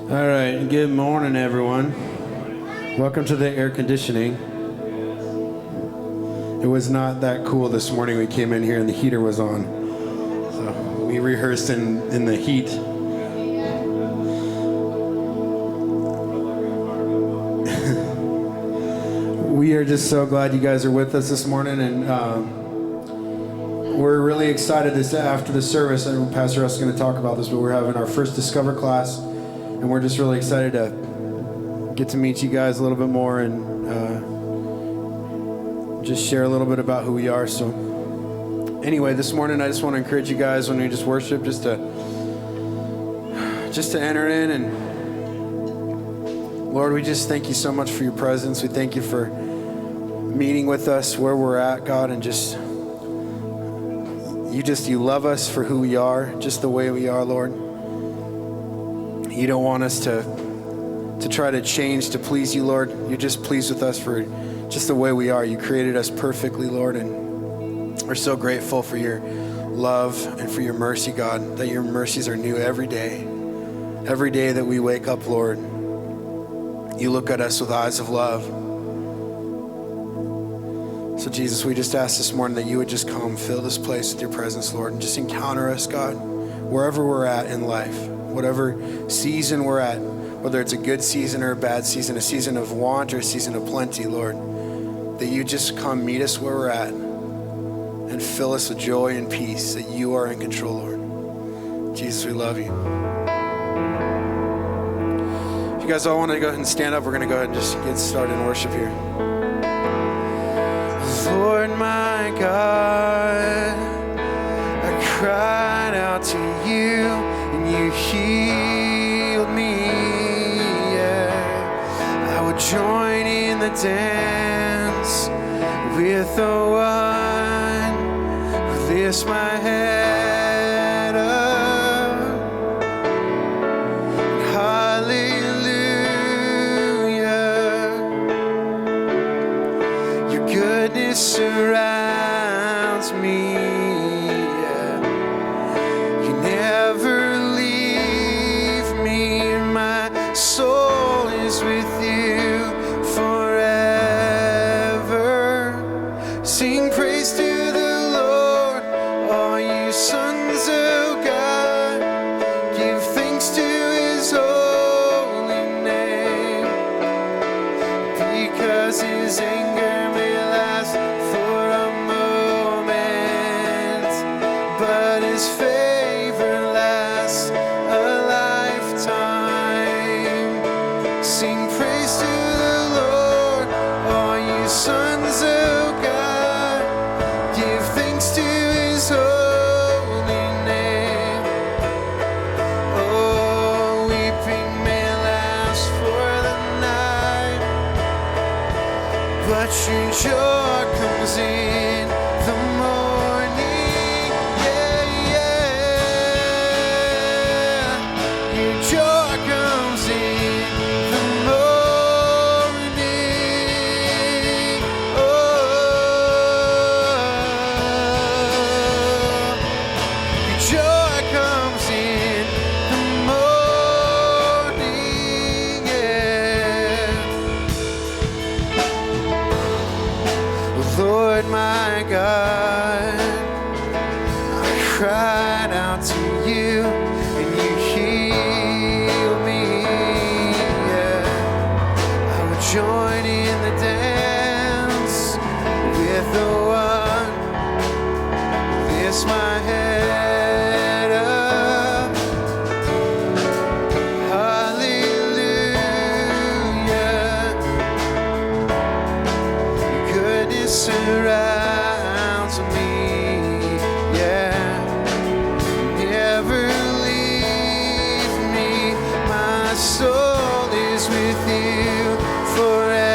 All right, good morning, everyone. Welcome to the air conditioning. It was not that cool this morning. We came in here and the heater was on. So we rehearsed in the heat. We are just so glad you guys are with us this morning, and we're really excited after the service. And Pastor Russ is going to talk about this, but we're having our first Discover class, and we're just really excited to get to meet you guys a little bit more and just share a little bit about who we are. So anyway, this morning I just want to encourage you guys when we just worship, just to enter in. And Lord, we just thank you so much for your presence. We thank you for meeting with us where we're at, God, and you love us for who we are, just the way we are, Lord. You don't want us to try to change to please you, Lord. You're just pleased with us for just the way we are. You created us perfectly, Lord, and we're so grateful for your love and for your mercy, God, that your mercies are new every day. Every day that we wake up, Lord, you look at us with eyes of love. So Jesus, we just ask this morning that you would just come, fill this place with your presence, Lord, and just encounter us, God, wherever we're at in life, whatever season we're at, whether it's a good season or a bad season, a season of want or a season of plenty, Lord, that you just come meet us where we're at and fill us with joy and peace, that you are in control, Lord. Jesus, we love you. If you guys all want to go ahead and stand up, we're going to go ahead and just get started in worship here. Lord, my God, I cried out to you and you healed me. I would join in the dance with the one who lifts my head up. Hallelujah. Your goodness surrounds me. You never leave me. My soul is with you forever. Sing praise to the Lord, all you sons of God. Give thanks to his holy name, because his anger may last for a moment, but his favor lasts a lifetime. Sing praise to the Lord, all you sons of God. Give thanks to his holy name. Oh, weeping may last for the night, but your joy comes in the morning. Yeah, yeah. Your joy comes in the morning. Oh, your joy comes in the morning. Yeah. Lord, my God, I cried out to you and you healed me. Yeah. I would join in the dance with the one who lifts my head up. Hallelujah. Your goodness surrounds me. Yeah. You never leave me. My soul is with you forever.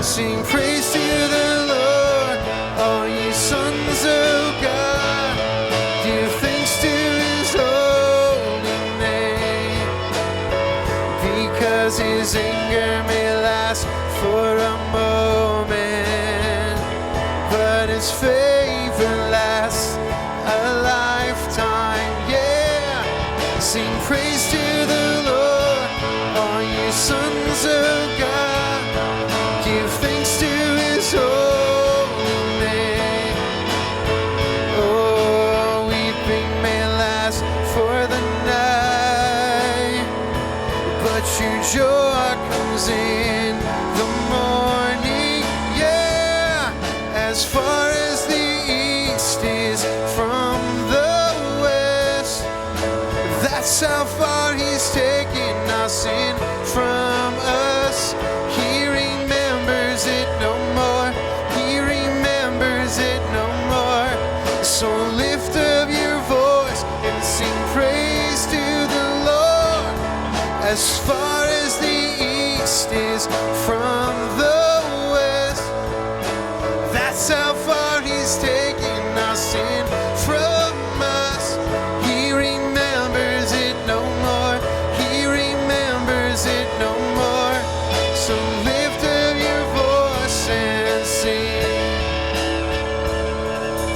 Sing praise to the Lord, all you sons of God. Give thanks to his holy name, because his anger may last for a moment, but his favor lasts a lifetime. Yeah. Sing praise to the Lord, all you sons of God. Give thanks to his holy name. Oh, weeping may last for the night, but your joy comes in the morning. Yeah, as far as the east is from the west, that's how far he's taken our sin from us. He remembers it no more. He remembers it no more. So lift up your voice and sing praise to the Lord. As far as the east is from the west, that's how far he's taken our sin from us. He remembers it no more. He remembers it no more. So lift up your voice and sing.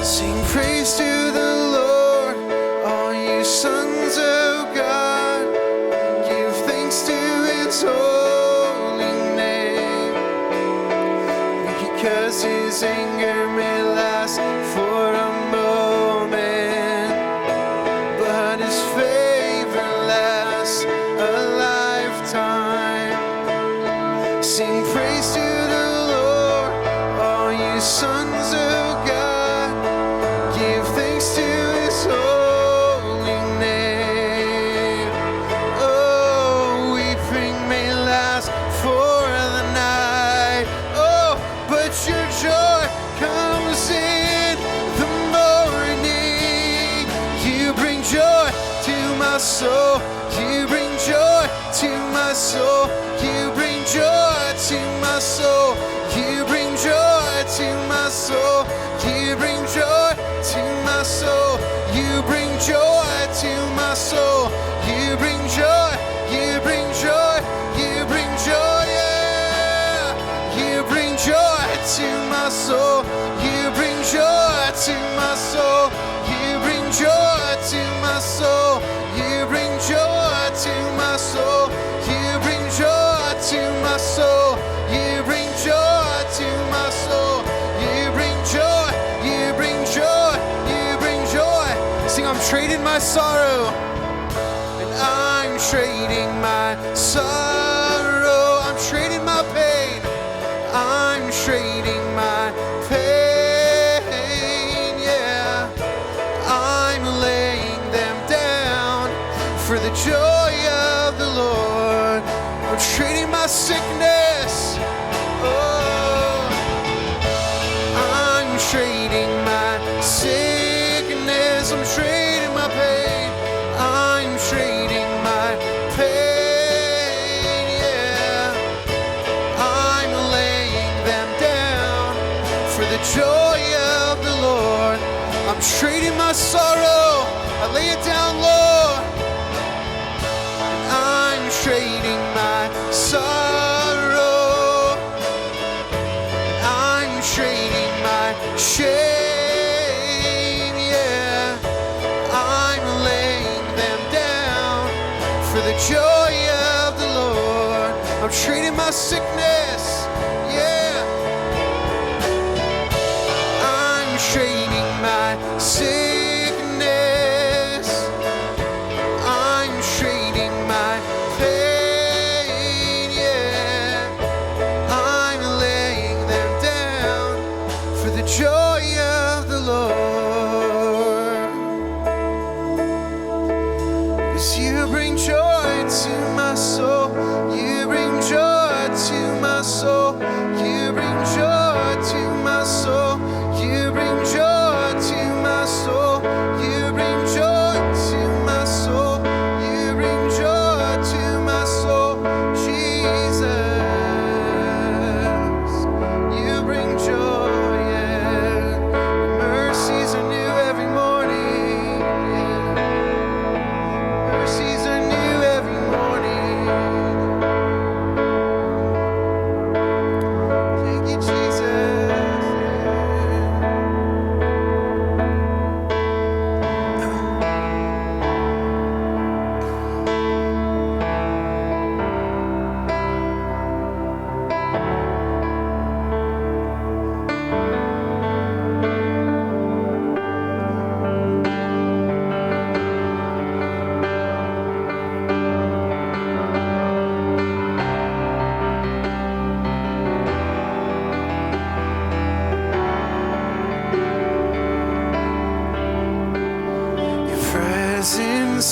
Sing praise to the Lord, all you sons of God. Give thanks to his holy name. Because his anger may last for a moment, but his favor lasts a lifetime. Sing praise to the Lord, all you sons of God. Give thanks to his holy name. Oh, weeping may last for the night. Oh, but your joy comes in the morning. You bring joy to my soul. You bring joy to my soul. You bring joy to my soul. You bring joy to my soul. You bring joy to my soul. You bring joy to my soul. You bring joy. You bring joy. You bring joy. Yeah. You bring joy to my soul. You bring joy to my soul. You bring joy to my soul. You bring joy to my soul. You bring joy to my soul. You bring joy to my soul. You bring joy. You bring joy. You bring joy. Sing, I'm trading my sorrow, and I'm trading my sorrow. I'm trading my pain. I'm trading my pain. Yeah, I'm laying them down for the joy of the Lord. I'm trading my sickness. Oh, I'm trading my sickness. I'm trading my pain. I'm trading my pain. Yeah, I'm laying them down for the joy of the Lord. I'm trading my sorrow. I lay it down, Lord. I'm trading my sorrow. I'm trading my shame. Yeah, I'm laying them down for the joy of the Lord. I'm trading my sickness. Yeah, I'm trading my sickness. I'm trading my pain. Yeah, I'm laying them down for the joy of the Lord. 'Cause you bring joy to my soul. You bring joy to my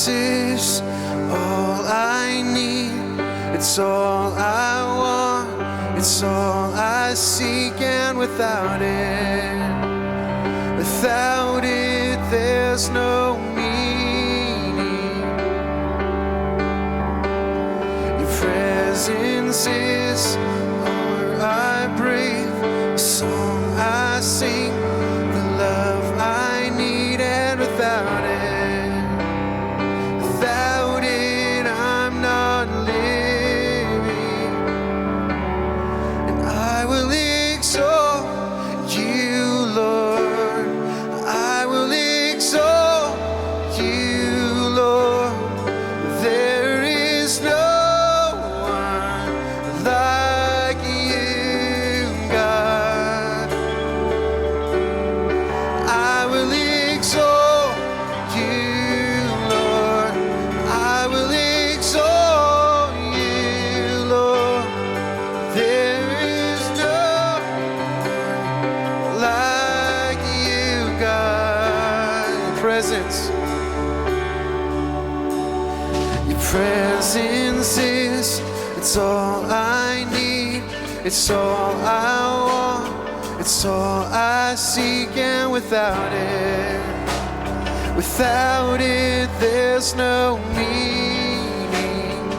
is all I need. It's all I want. It's all I seek, and without it, there's no meaning. Your presence is all I breathe, the song I sing, the love I need, and without it, I'm not living. And I will exalt you, Lord. I will exalt you, Lord. There is no one like you, God. I will exalt you, Lord. I will exalt you, Lord. There is no one like you, God. Your presence is, it's all I need. It's all I want. It's all I seek, and without it, there's no meaning.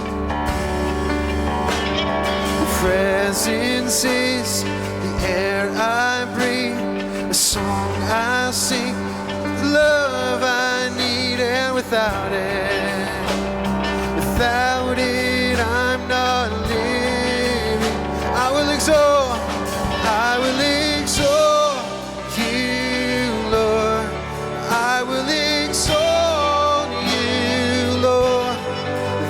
Your presence is the air I breathe, the song I sing, the love I need, and without it, I'm not living. I will exalt you, Lord. I will exalt you, Lord.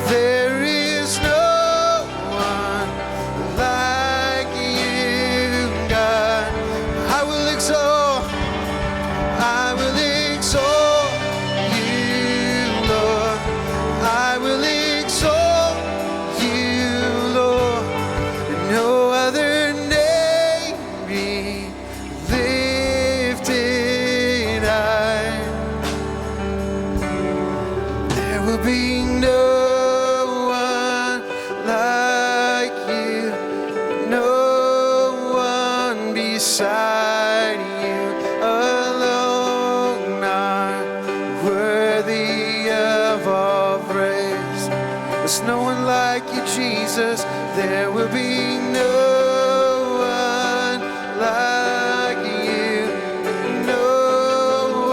There is no one like you, God. I will exalt you, Lord. I will exalt you, Lord. No other name be lifted high. There will be no one like you, no one beside you. Alone are worthy of all praise. There's no one like you, Jesus. There will be no one like you, no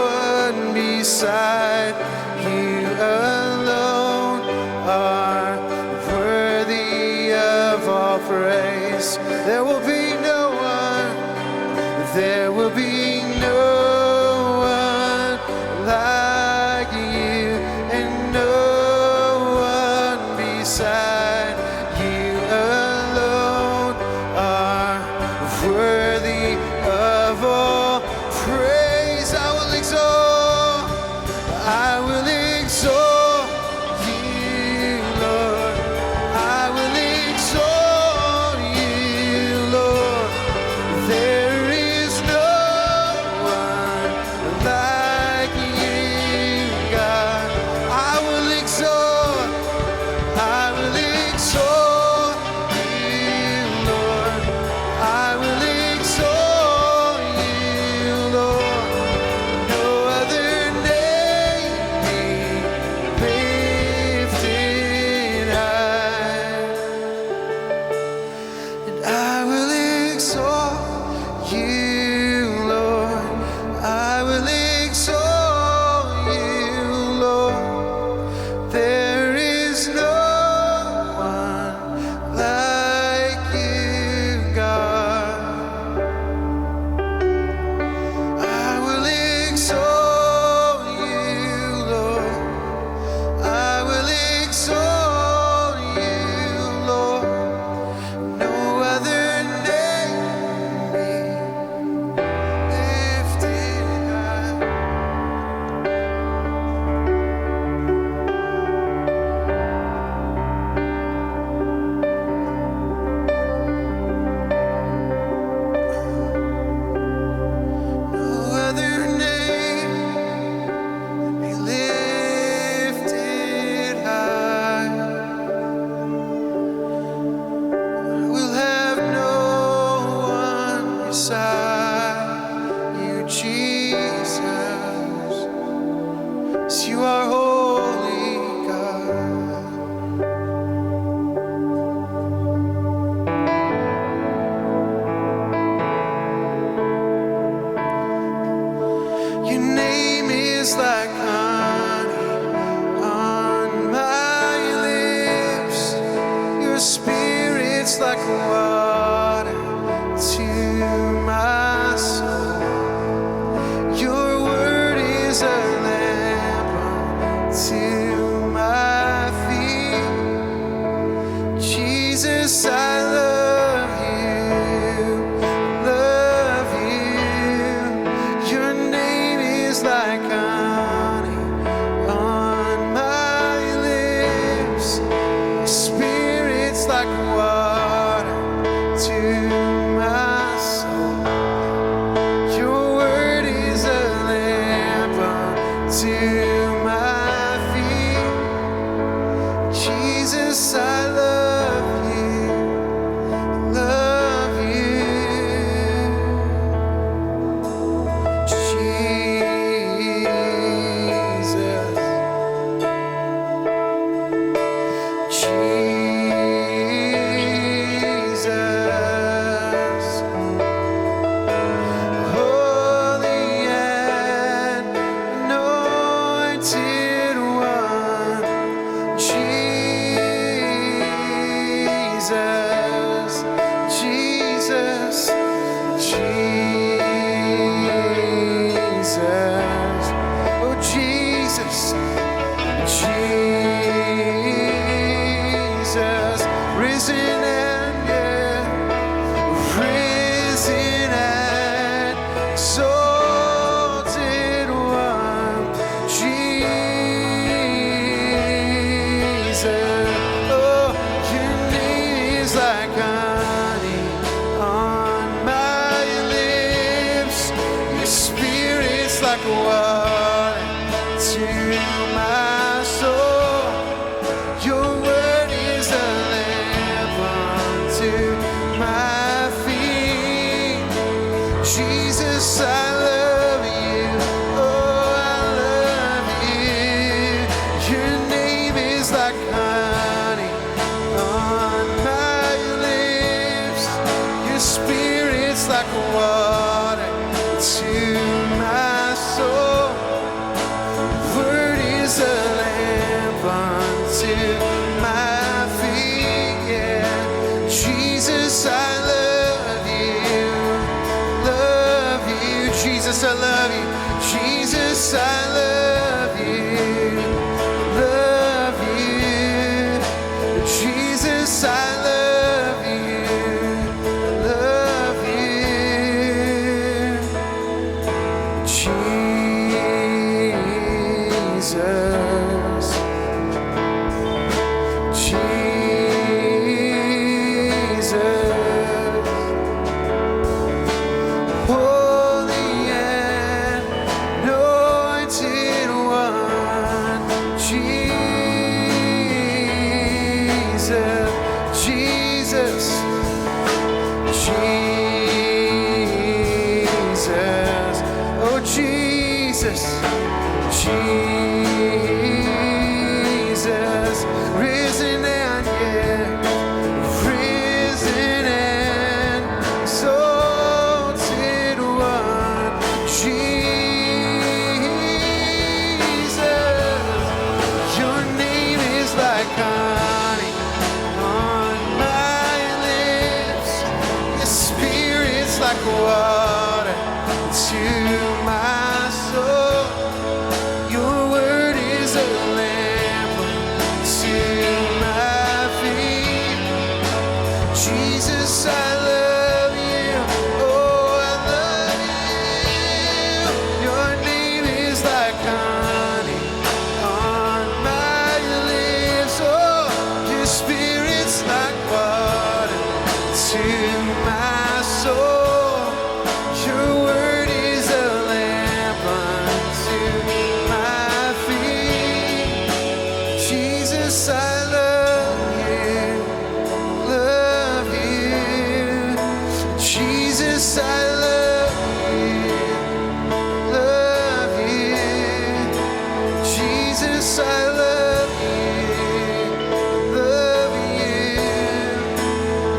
one beside you. Alone are worthy of all praise. There will be no one. There will be no one like you, and no one beside you. Alone are worthy of all praise. I will exalt you, Lord. I will exalt you, Lord. There is no one like you, God. I will exalt you, Lord. I will exalt you, beside you, Jesus. 'Cause you are holy, God. Your name is like honey on my lips. Your spirit's like water to my soul. Your word is a lamp to my feet. Jesus, I love you, love you. Your name is like honey on my lips. Your spirit's like water to my soul. Your word is a lamp unto my feet. Jesus, I love you, love you. Jesus, Holy and Anointed One, Jesus, Jesus, Jesus, oh Jesus, Jesus, risen and yet risen and exalted One, Jesus. Oh, your name is like honey on my lips. Your spirit's like water to my soul. Your word is a lamp unto my feet. Jesus, I love you. Oh, I love you. Your name is like honey on my lips. Your spirit's like water to my soul. Word is a lamp unto my feet, yeah. Jesus, I love you, love you. Jesus, I love you. Jesus, I love you, love you. Jesus, I love you, love you. Jesus, Jesus, Holy and Anointed One, Jesus, Jesus, Jesus, oh Jesus, Jesus, risen and yet risen and exalted One, Jesus. Your name is like honey on my lips. Your spirit's like water to my soul. Your word is a lamp to my feet. Jesus, I love you. Oh, I love you. Your name is like honey on my lips. Oh, your spirit's like water to my soul. Your word is a lamp Jesus, I love you, love you. Jesus, I love you, love you.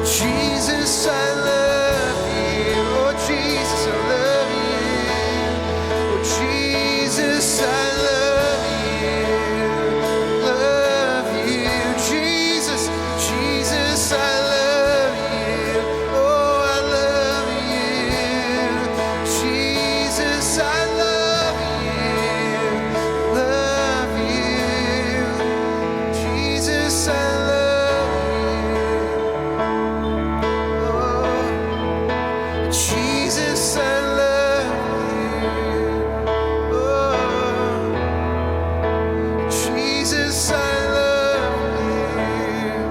Jesus, I love you. Oh, Jesus, I love you. Oh, Jesus, I love you, love you. Jesus, Jesus, I love you. Oh, I love you. Jesus, I love you, love you. Jesus, I love you. Oh, Jesus, I love you. Oh, Jesus, I love you.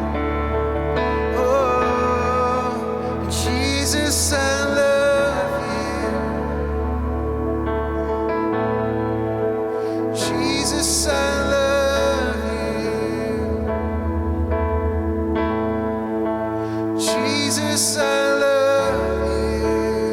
Oh, Jesus, I love you. Jesus, I love you. Jesus, I love you.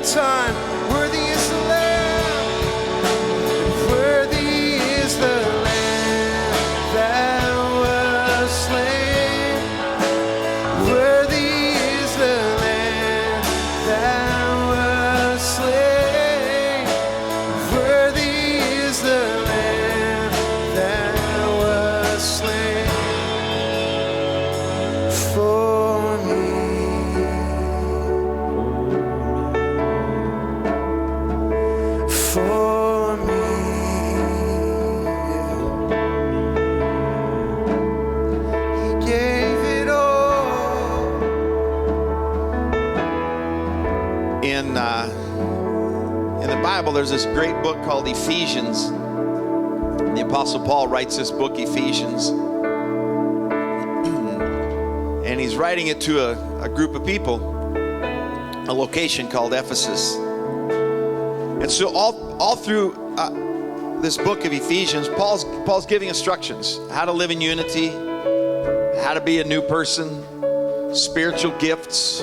time. Worthy is the Lamb. Worthy is the Lamb that was slain. Worthy is the Lamb that was slain. Worthy is the Lamb that was slain for me. For me. He gave it all. In the Bible, there's this great book called Ephesians. The Apostle Paul writes this book, Ephesians, and he's writing it to a group of people, a location called Ephesus. And so all through this book of Ephesians, Paul's giving instructions: how to live in unity, how to be a new person, spiritual gifts,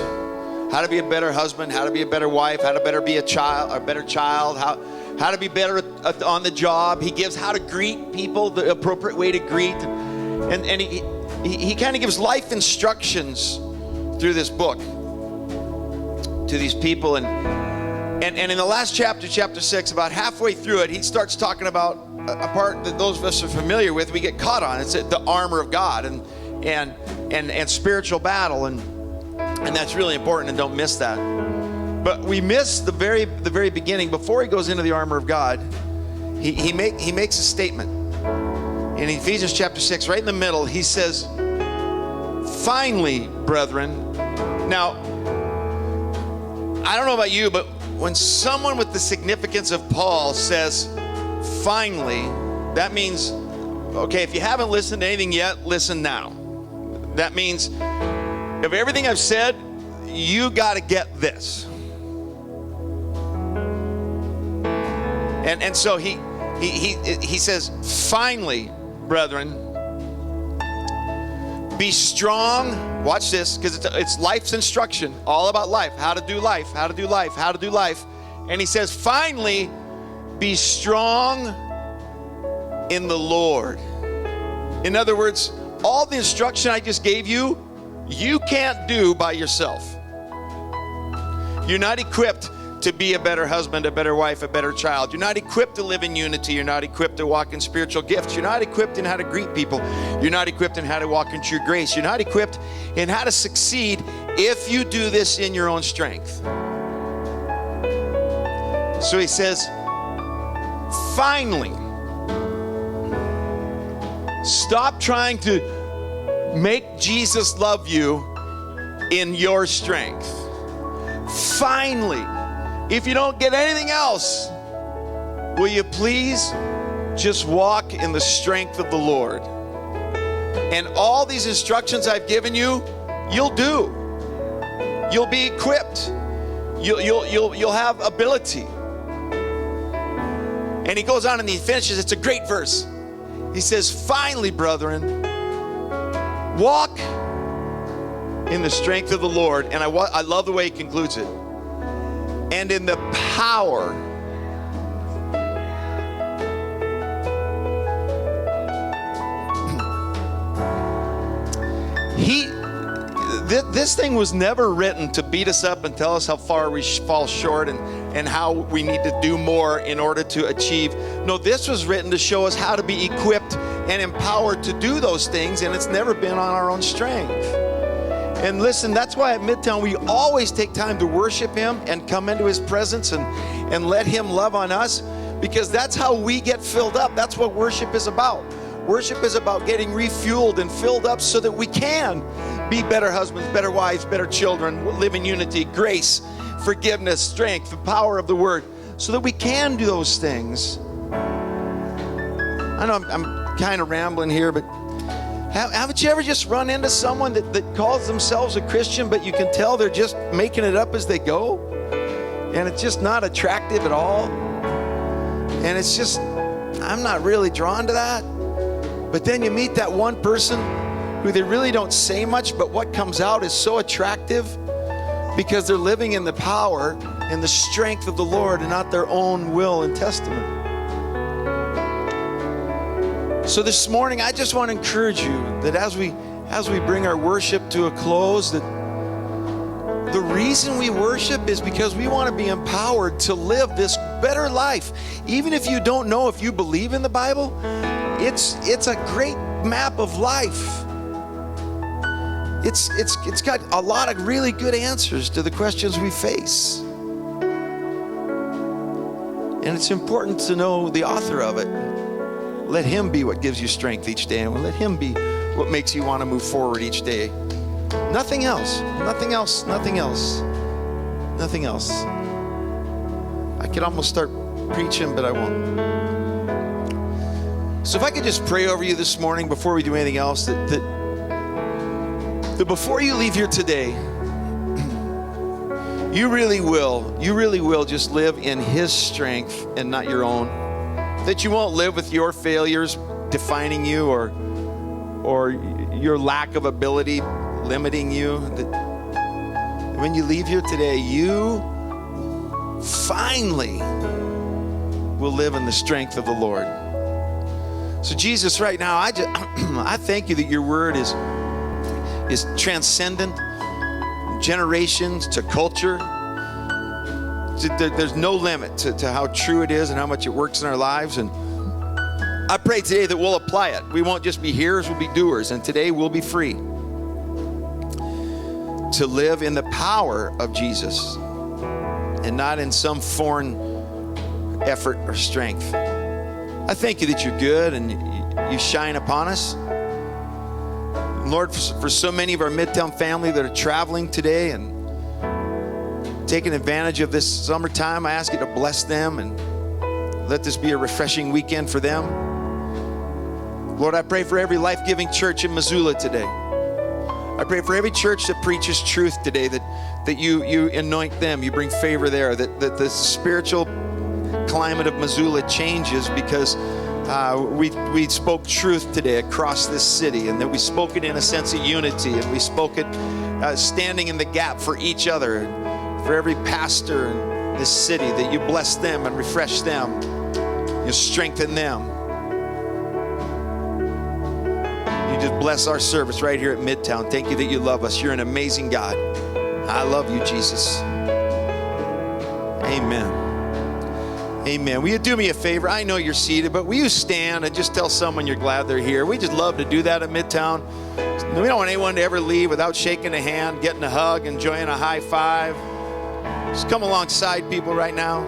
how to be a better husband, how to be a better wife, how to better be a better child, how to be better on the job. He gives how to greet people, the appropriate way to greet, and he kind of gives life instructions through this book to these people. And in the last chapter, chapter 6, about halfway through it, he starts talking about a part that those of us are familiar with, we get caught on. It's the armor of God and spiritual battle, and that's really important, and don't miss that. But we miss the very beginning. Before he goes into the armor of God, he makes a statement. In Ephesians chapter 6, right in the middle, he says, "Finally, brethren." Now, I don't know about you, but when someone with the significance of Paul says, "finally," that means, okay, if you haven't listened to anything yet, listen now. That means, of everything I've said, you got to get this. And so he says, "Finally, brethren, be strong." Watch this, because it's life's instruction, all about life, how to do life, how to do life, how to do life. And he says, "Finally, be strong in the Lord." In other words, all the instruction I just gave you, you can't do by yourself. You're not equipped to be a better husband, a better wife, a better child. You're not equipped to live in unity. You're not equipped to walk in spiritual gifts. You're not equipped in how to greet people. You're not equipped in how to walk in true grace. You're not equipped in how to succeed if you do this in your own strength. So he says, finally, stop trying to make Jesus love you in your strength. Finally, if you don't get anything else, will you please just walk in the strength of the Lord? And all these instructions I've given you, you'll do. You'll be equipped. You'll have ability. And he goes on and he finishes. It's a great verse. He says, "Finally, brethren, walk in the strength of the Lord." And I love the way he concludes it. "And in the power this thing was never written to beat us up and tell us how far we fall short and how we need to do more in order to achieve. No, this was written to show us how to be equipped and empowered to do those things, and it's never been on our own strength. And listen, that's why at Midtown we always take time to worship him and come into his presence and let him love on us, because that's how we get filled up. That's what worship is about. Worship is about getting refueled and filled up so that we can be better husbands, better wives, better children, live in unity, grace, forgiveness, strength, the power of the word, so that we can do those things. I know I'm kind of rambling here, but haven't you ever just run into someone that calls themselves a Christian, but you can tell they're just making it up as they go? And it's just not attractive at all. And it's just, I'm not really drawn to that. But then you meet that one person who they really don't say much, but what comes out is so attractive because they're living in the power in the strength of the Lord and not their own will and testament. So this morning, I just want to encourage you that as we bring our worship to a close, that the reason we worship is because we want to be empowered to live this better life. Even if you don't know if you believe in the Bible, it's a great map of life. It's got a lot of really good answers to the questions we face. And it's important to know the author of it. Let him be what gives you strength each day, and let him be what makes you want to move forward each day. Nothing else, nothing else, nothing else, nothing else. I could almost start preaching, but I won't. So if I could just pray over you this morning before we do anything else, that before you leave here today, you really will just live in his strength and not your own. That you won't live with your failures defining you or your lack of ability limiting you. That when you leave here today, you finally will live in the strength of the Lord. So Jesus, right now, I thank you that your word is transcendent, generations to culture. There's no limit to how true it is and how much it works in our lives. And I pray today that we'll apply it. We won't just be hearers, we'll be doers. And today we'll be free to live in the power of Jesus and not in some foreign effort or strength. I thank you that you're good and you shine upon us. Lord, for so many of our Midtown family that are traveling today and taking advantage of this summertime, I ask you to bless them and let this be a refreshing weekend for them. Lord, I pray for every life-giving church in Missoula today. I pray for every church that preaches truth today, that you anoint them, you bring favor there, that the spiritual climate of Missoula changes because we spoke truth today across this city, and that we spoke it in a sense of unity, and we spoke it standing in the gap for each other. For every pastor in this city, that you bless them and refresh them, you strengthen them. You just bless our service right here at Midtown. Thank you that you love us. You're an amazing God. I love you, Jesus. Amen. Amen. Will you do me a favor? I know you're seated, but will you stand and just tell someone you're glad they're here? We just love to do that at Midtown. We don't want anyone to ever leave without shaking a hand, getting a hug, enjoying a high five. Just come alongside people right now.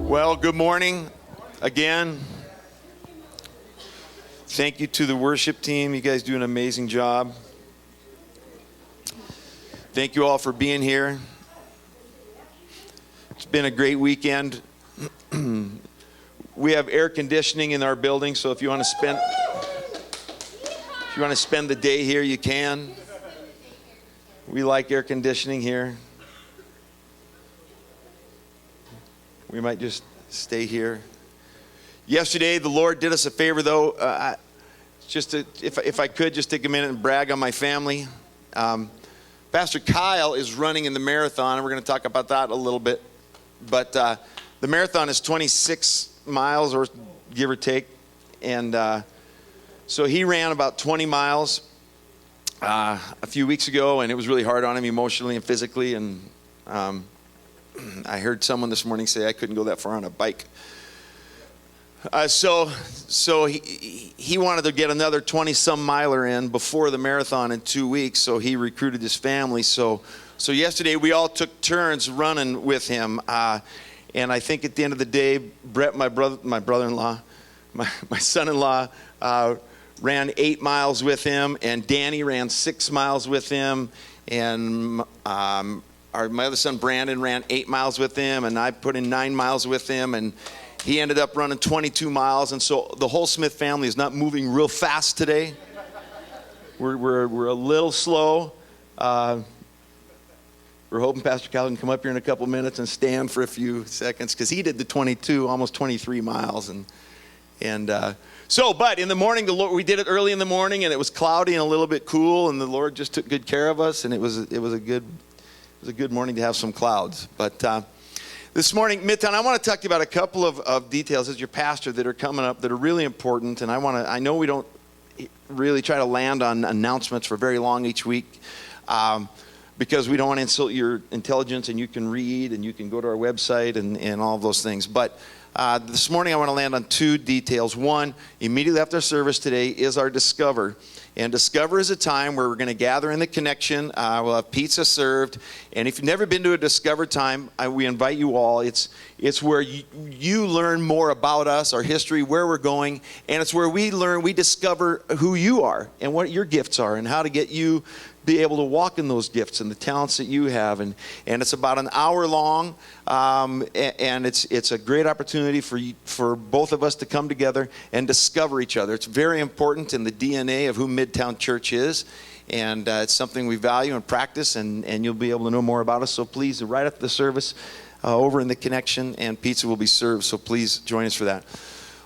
Well, good morning again. Thank you to the worship team. You guys do an amazing job. Thank you all for being here. It's been a great weekend. We have air conditioning in our building, so if you want to spend the day here, you can. We like air conditioning here. We might just stay here. Yesterday, the Lord did us a favor, though. If I could, just take a minute and brag on my family. Pastor Kyle is running in the marathon, and we're going to talk about that a little bit. But the marathon is 26 miles, or give or take. And so he ran about 20 miles a few weeks ago, and it was really hard on him emotionally and physically. And I heard someone this morning say I couldn't go that far on a bike. So he wanted to get another 20-some miler in before the marathon in 2 weeks, so he recruited his family. So yesterday we all took turns running with him, and I think at the end of the day, Brett, my brother-in-law, my son-in-law, ran 8 miles with him, and Danny ran 6 miles with him, and my other son Brandon ran 8 miles with him, and I put in 9 miles with him, and he ended up running 22 miles. And so the whole Smith family is not moving real fast today. We're a little slow. We're hoping Pastor Cal can come up here in a couple minutes and stand for a few seconds, because he did the 22, almost 23 miles, but in the morning, we did it early in the morning, and it was cloudy and a little bit cool, and the Lord just took good care of us, and it was a good morning to have some clouds. But this morning, Midtown, I want to talk to you about a couple of details as your pastor that are coming up that are really important, and I know we don't really try to land on announcements for very long each week, because we don't want to insult your intelligence, and you can read and you can go to our website and all of those things. But this morning I want to land on 2 details. One, immediately after service today is our Discover. And Discover is a time where we're going to gather in the connection. We'll have pizza served. And if you've never been to a Discover time, we invite you all. It's where you learn more about us, our history, where we're going. And it's where we discover who you are and what your gifts are and how to get you be able to walk in those gifts and the talents that you have. And it's about an hour long, and it's a great opportunity for both of us to come together and discover each other. It's very important in the DNA of who Midtown Church is, and it's something we value and practice, and you'll be able to know more about us. So please, right after the service, over in the connection, and pizza will be served, so please join us for that.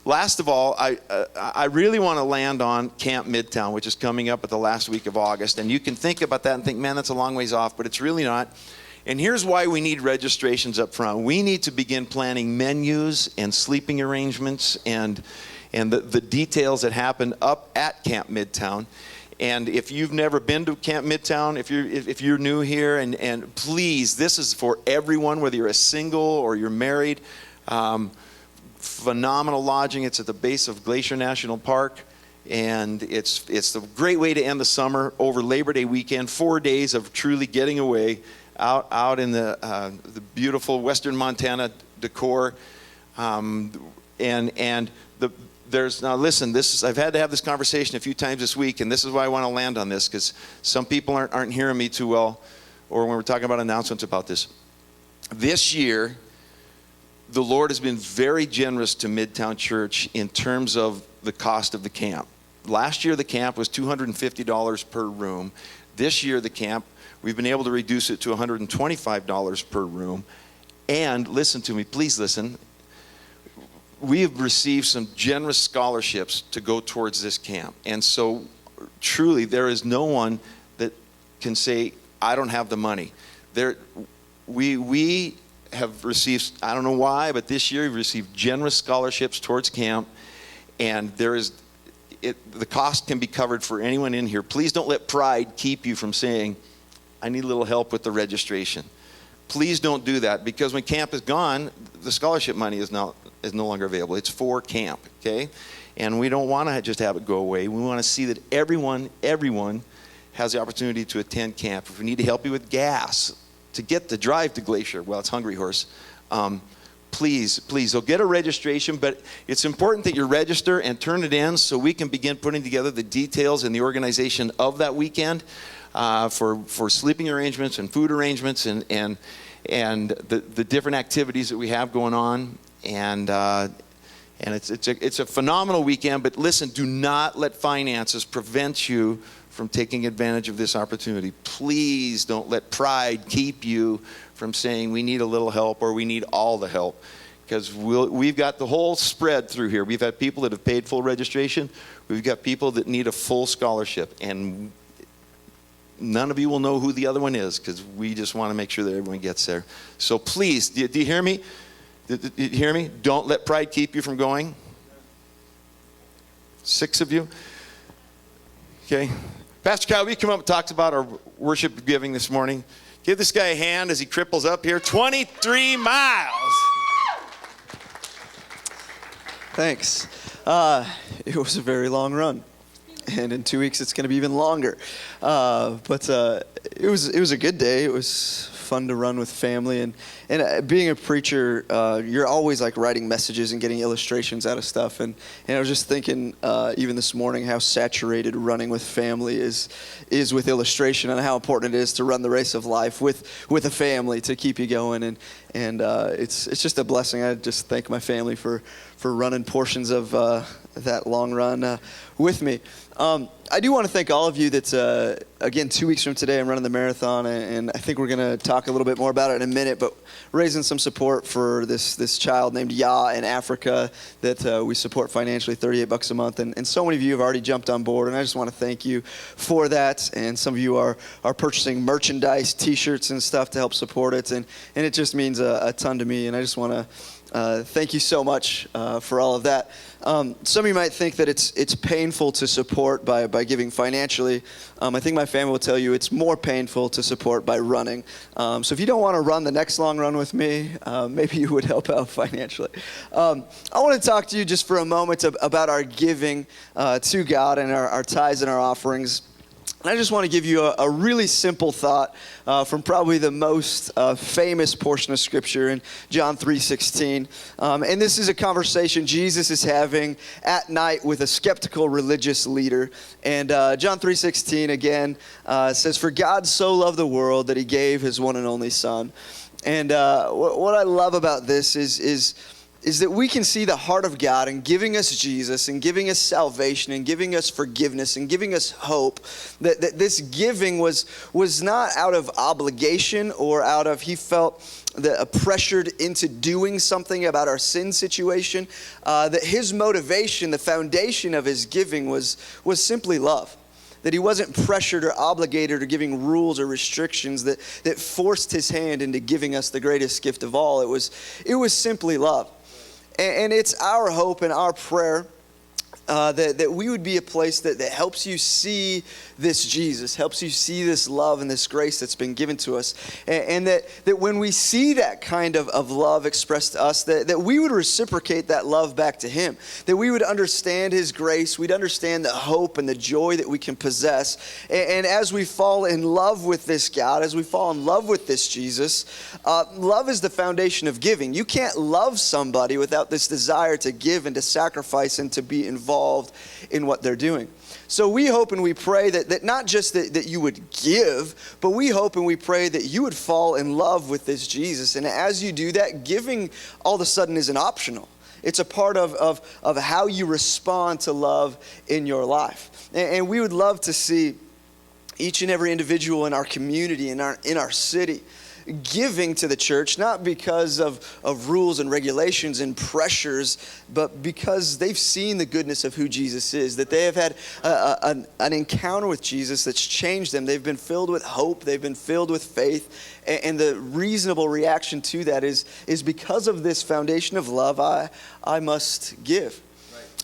Last of all, I really want to land on Camp Midtown, which is coming up at the last week of August. And you can think about that and think, man, that's a long ways off, but it's really not. And here's why we need registrations up front. We need to begin planning menus and sleeping arrangements and the details that happen up at Camp Midtown. And if you've never been to Camp Midtown, if you're new here, and please, this is for everyone, whether you're a single or you're married. Phenomenal lodging. It's at the base of Glacier National Park, and it's a great way to end the summer over Labor Day weekend. 4 days of truly getting away out in the beautiful Western Montana decor, there's now listen. I've had to have this conversation a few times this week, and this is why I want to land on this, because some people aren't hearing me too well, or when we're talking about announcements about this. This year, the Lord has been very generous to Midtown Church in terms of the cost of the camp. Last year, the camp was $250 per room. This year, the camp, we've been able to reduce it to $125 per room. And listen to me, please listen. We have received some generous scholarships to go towards this camp. And so, truly, there is no one that can say, I don't have the money. We have received, I don't know why, but this year we've received generous scholarships towards camp, and the cost can be covered for anyone in here. Please don't let pride keep you from saying, I need a little help with the registration. Please don't do that, because when camp is gone, the scholarship money is no longer available. It's for camp, okay? And we don't want to just have it go away. We want to see that everyone has the opportunity to attend camp. If we need to help you with gas to get the drive to Glacier, well, it's Hungry Horse, please, so get a registration. But it's important that you register and turn it in so we can begin putting together the details and the organization of that weekend, for sleeping arrangements and food arrangements and the different activities that we have going on. And it's a phenomenal weekend. But listen, do not let finances prevent you from taking advantage of this opportunity. Please don't let pride keep you from saying we need a little help or we need all the help, because we've got the whole spread through here. We've had people that have paid full registration. We've got people that need a full scholarship, and none of you will know who the other one is, because we just want to make sure that everyone gets there. So please, do you hear me? Do you hear me? Don't let pride keep you from going. 6 of you. Okay. Pastor Kyle, will you come up and talk about our worship giving this morning? Give this guy a hand as he cripples up here. 23 miles. Thanks. It was a very long run, and in 2 weeks it's going to be even longer. But it was a good day. It was fun to run with family, and being a preacher, you're always like writing messages and getting illustrations out of stuff. And I was just thinking, even this morning, how saturated running with family is with illustration, and how important it is to run the race of life with a family to keep you going. And it's just a blessing. I just thank my family for running portions of that long run with me. I do want to thank all of you that, again, 2 weeks from today, I'm running the marathon, and I think we're going to talk a little bit more about it in a minute, but raising some support for this child named Ya in Africa that we support financially, $38 a month, and so many of you have already jumped on board, and I just want to thank you for that, and some of you are purchasing merchandise, t-shirts and stuff to help support it, and it just means a ton to me, and I just want to thank you so much for all of that. Some of you might think that it's painful to support by giving financially. I think my family will tell you it's more painful to support by running. So if you don't want to run the next long run with me, maybe you would help out financially. I want to talk to you just for a moment about our giving to God and our tithes and our offerings. And I just want to give you a really simple thought from probably the most famous portion of Scripture in John 3:16. And this is a conversation Jesus is having at night with a skeptical religious leader. And John 3:16 again says, "For God so loved the world that he gave his one and only Son." And what I love about this is that we can see the heart of God in giving us Jesus and giving us salvation and giving us forgiveness and giving us hope, that this giving was not out of obligation or out of he felt pressured into doing something about our sin situation, that his motivation, the foundation of his giving was simply love. That he wasn't pressured or obligated or giving rules or restrictions that forced his hand into giving us the greatest gift of all. It was simply love. And it's our hope and our prayer that we would be a place that helps you see this Jesus, helps you see this love and this grace that's been given to us. And that when we see that kind of love expressed to us, that we would reciprocate that love back to him. That we would understand his grace, we'd understand the hope and the joy that we can possess. And as we fall in love with this God, as we fall in love with this Jesus, love is the foundation of giving. You can't love somebody without this desire to give and to sacrifice and to be involved in what they're doing. So we hope and we pray that not just that you would give, but we hope and we pray that you would fall in love with this Jesus. And as you do that, giving all of a sudden isn't optional. It's a part of how you respond to love in your life. And we would love to see each and every individual in our community, in our city, giving to the church, not because of rules and regulations and pressures, but because they've seen the goodness of who Jesus is, that they have had an encounter with Jesus that's changed them. They've been filled with hope. They've been filled with faith. And the reasonable reaction to that is because of this foundation of love, I must give.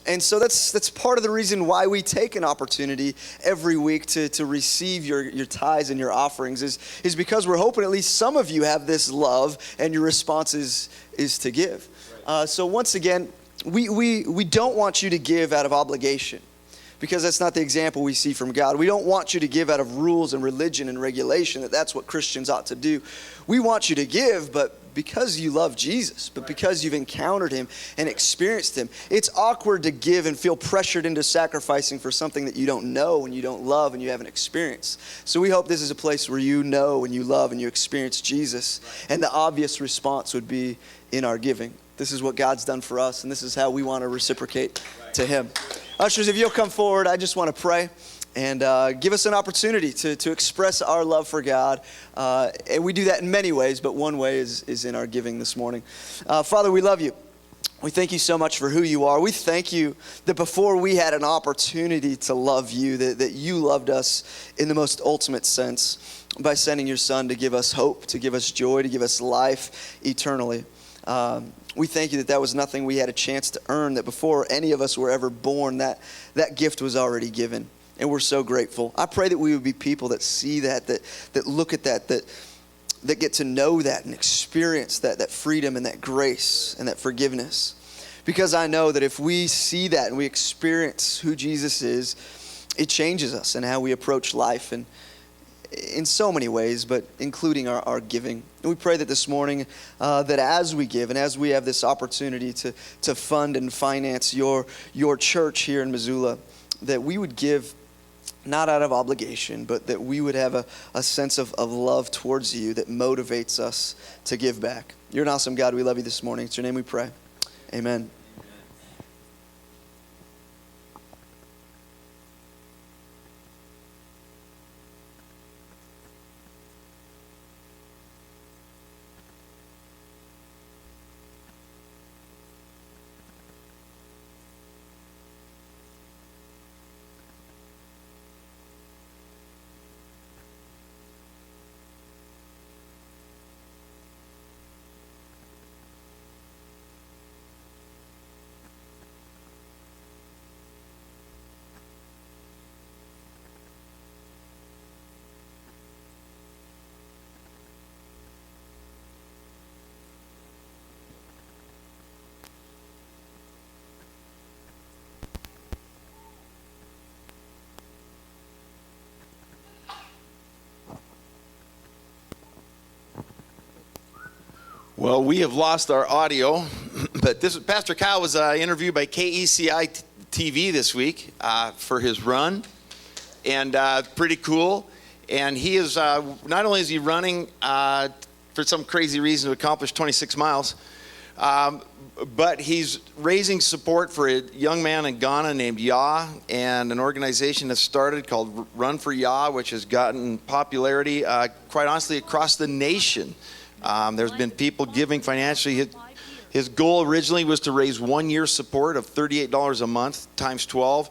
And so that's part of the reason why we take an opportunity every week to receive your tithes and your offerings is because we're hoping at least some of you have this love and your response is to give. So once again, we don't want you to give out of obligation, because that's not the example we see from God. We don't want you to give out of rules and religion and regulation, that's what Christians ought to do. We want you to give, but because you love Jesus, but because you've encountered him and experienced him. It's awkward to give and feel pressured into sacrificing for something that you don't know and you don't love and you haven't experienced. So we hope this is a place where you know and you love and you experience Jesus. And the obvious response would be in our giving. This is what God's done for us, and this is how we want to reciprocate to him. Ushers, if you'll come forward, I just want to pray and give us an opportunity to express our love for God. And we do that in many ways, but one way is in our giving this morning. Father, we love you. We thank you so much for who you are. We thank you that before we had an opportunity to love you, that you loved us in the most ultimate sense by sending your Son to give us hope, to give us joy, to give us life eternally. We thank you that was nothing we had a chance to earn, that before any of us were ever born, that gift was already given. And we're so grateful. I pray that we would be people that see that look at that get to know that and experience that freedom and that grace and that forgiveness. Because I know that if we see that and we experience who Jesus is, it changes us and how we approach life, and in so many ways, but including our giving. And we pray that this morning, that as we give and as we have this opportunity to fund and finance your church here in Missoula, that we would give not out of obligation, but that we would have a sense of love towards you that motivates us to give back. You're an awesome God. We love you this morning. It's your name we pray. Amen. Well, we have lost our audio, but Pastor Kyle was interviewed by KECI TV this week for his run, and pretty cool. And he is not only is he running for some crazy reason to accomplish 26 miles, but he's raising support for a young man in Ghana named Yah, and an organization that started called Run for Yah, which has gotten popularity quite honestly across the nation. There's been people giving financially. His goal originally was to raise 1 year support of $38 a month times 12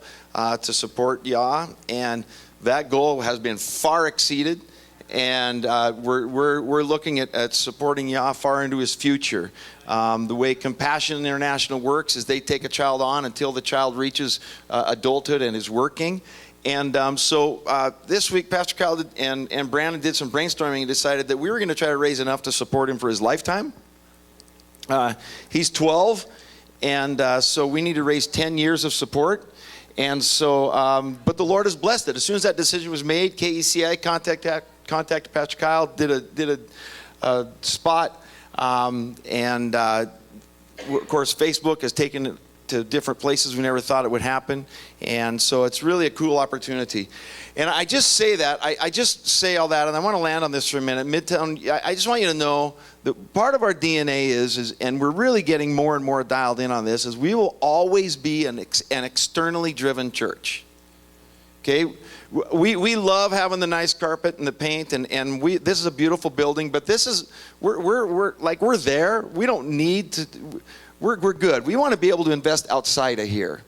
to support Yah, and that goal has been far exceeded. And we're looking at supporting Yah far into his future. The way Compassion International works is they take a child on until the child reaches adulthood and is working. And so this week, Pastor Kyle and Brandon did some brainstorming and decided that we were going to try to raise enough to support him for his lifetime. He's 12, and so we need to raise 10 years of support. And so, but the Lord has blessed it. As soon as that decision was made, KECI contacted Pastor Kyle, did a spot, and of course, Facebook has taken it to different places we never thought it would happen, and so it's really a cool opportunity. And I just say that, I just say all that, and I want to land on this for a minute. Midtown, I just want you to know that part of our DNA is, and we're really getting more and more dialed in on this, is we will always be an externally driven church. Okay, we love having the nice carpet and the paint, and this is a beautiful building, but this is we're there. We don't need to. We're good. We want to be able to invest outside of here.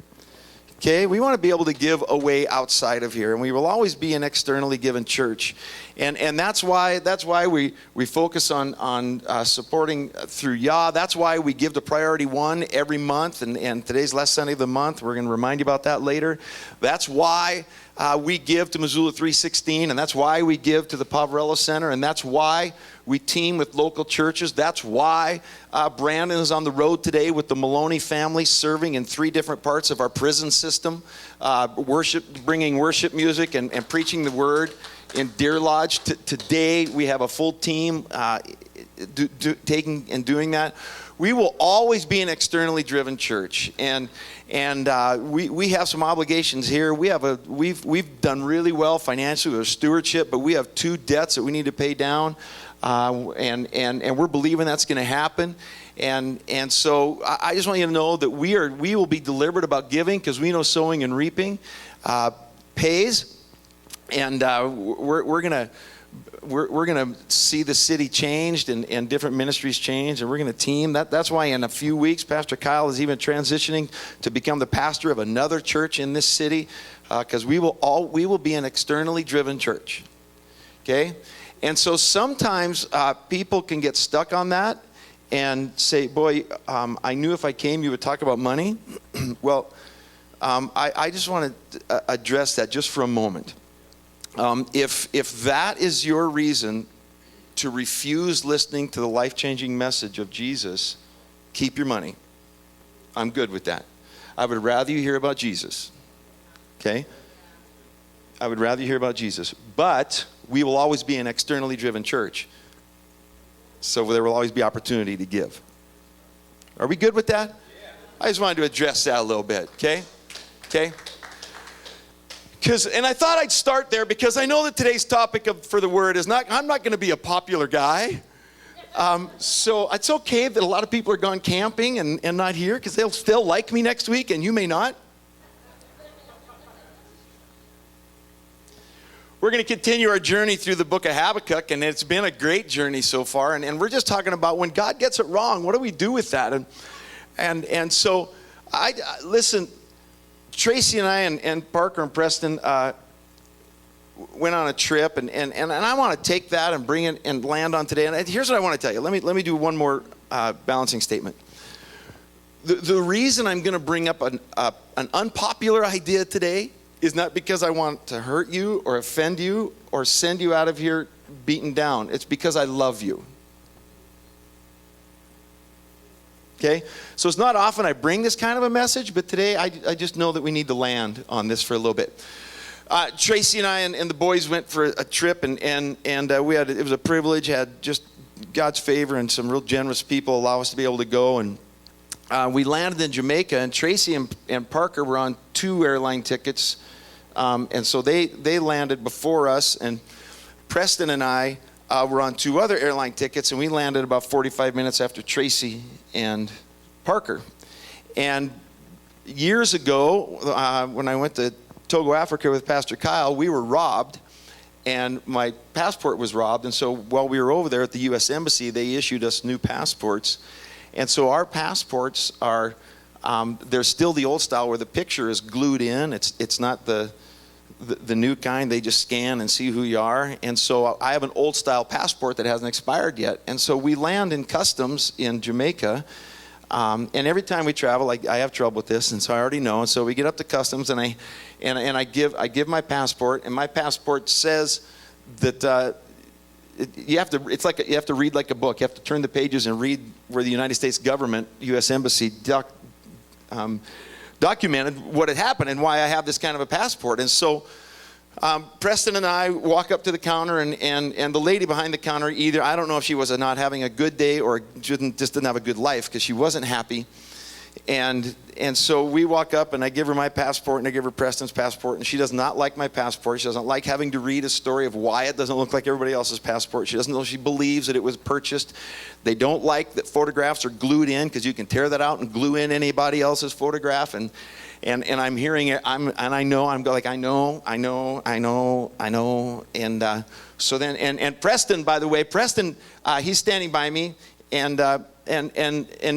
Okay, we want to be able to give away outside of here, and we will always be an externally given church, and that's why we focus on supporting through Yah. That's why we give to Priority One every month, and today's last Sunday of the month. We're going to remind you about that later. That's why we give to Missoula 316, and that's why we give to the Poverello Center, and that's why we team with local churches. That's why Brandon is on the road today with the Maloney family, serving in 3 different parts of our prison system, bringing worship music and preaching the word in Deer Lodge. Today we have a full team taking and doing that. We will always be an externally driven church, and we have some obligations here. We've done really well financially with stewardship, but we have 2 debts that we need to pay down. And we're believing that's going to happen, and so I just want you to know that we will be deliberate about giving, because we know sowing and reaping pays, and we're gonna see the city changed and different ministries changed, and we're gonna team. That's why in a few weeks, Pastor Kyle is even transitioning to become the pastor of another church in this city, because we will be an externally driven church. Okay. And so sometimes people can get stuck on that and say, boy, I knew if I came you would talk about money. Well, I just want to address that just for a moment. If that is your reason to refuse listening to the life-changing message of Jesus, keep your money. I'm good with that. I would rather you hear about Jesus. Okay? I would rather you hear about Jesus. But we will always be an externally driven church. So there will always be opportunity to give. Are we good with that? I just wanted to address that a little bit, okay? Okay? And I thought I'd start there because I know that today's topic for the word is I'm not going to be a popular guy. So it's okay that a lot of people are gone camping and not here because they'll still like me next week and you may not. We're going to continue our journey through the book of Habakkuk, and it's been a great journey so far. And we're just talking about when God gets it wrong, what do we do with that? And so, listen, Tracy and I and Parker and Preston went on a trip, and I want to take that and bring it and land on today. And here's what I want to tell you. Let me do one more balancing statement. The reason I'm going to bring up an unpopular idea today is not because I want to hurt you or offend you or send you out of here beaten down. It's because I love you. Okay? So it's not often I bring this kind of a message, but today I just know that we need to land on this for a little bit. Tracy and I and the boys went for a trip, and it was a privilege, had just God's favor and some real generous people allow us to be able to go. And we landed in Jamaica, and Tracy and Parker were on 2 airline tickets. And so they landed before us, and Preston and I were on 2 other airline tickets, and we landed about 45 minutes after Tracy and Parker. And years ago, when I went to Togo, Africa with Pastor Kyle, we were robbed, and my passport was robbed. And so while we were over there at the U.S. Embassy, they issued us new passports. And so our passports are, they're still the old style where the picture is glued in. It's not the new kind. They just scan and see who you are. And so I have an old style passport that hasn't expired yet. And so we land in customs in Jamaica. And every time we travel, I have trouble with this, and so I already know. And so we get up to customs, and I give my passport, and my passport says that you have to read like a book. You have to turn the pages and read where the United States government, U.S. Embassy, documented what had happened and why I have this kind of a passport. And so Preston and I walk up to the counter, and the lady behind the counter, either, I don't know if she was not having a good day or just didn't have a good life because she wasn't happy. And so we walk up, and I give her my passport, and I give her Preston's passport, and she does not like my passport. She doesn't like having to read a story of why it doesn't look like everybody else's passport. She doesn't know, she believes that it was purchased. They don't like that photographs are glued in, because you can tear that out and glue in anybody else's photograph. And I'm hearing it, I know. And so then, and Preston, by the way, he's standing by me, and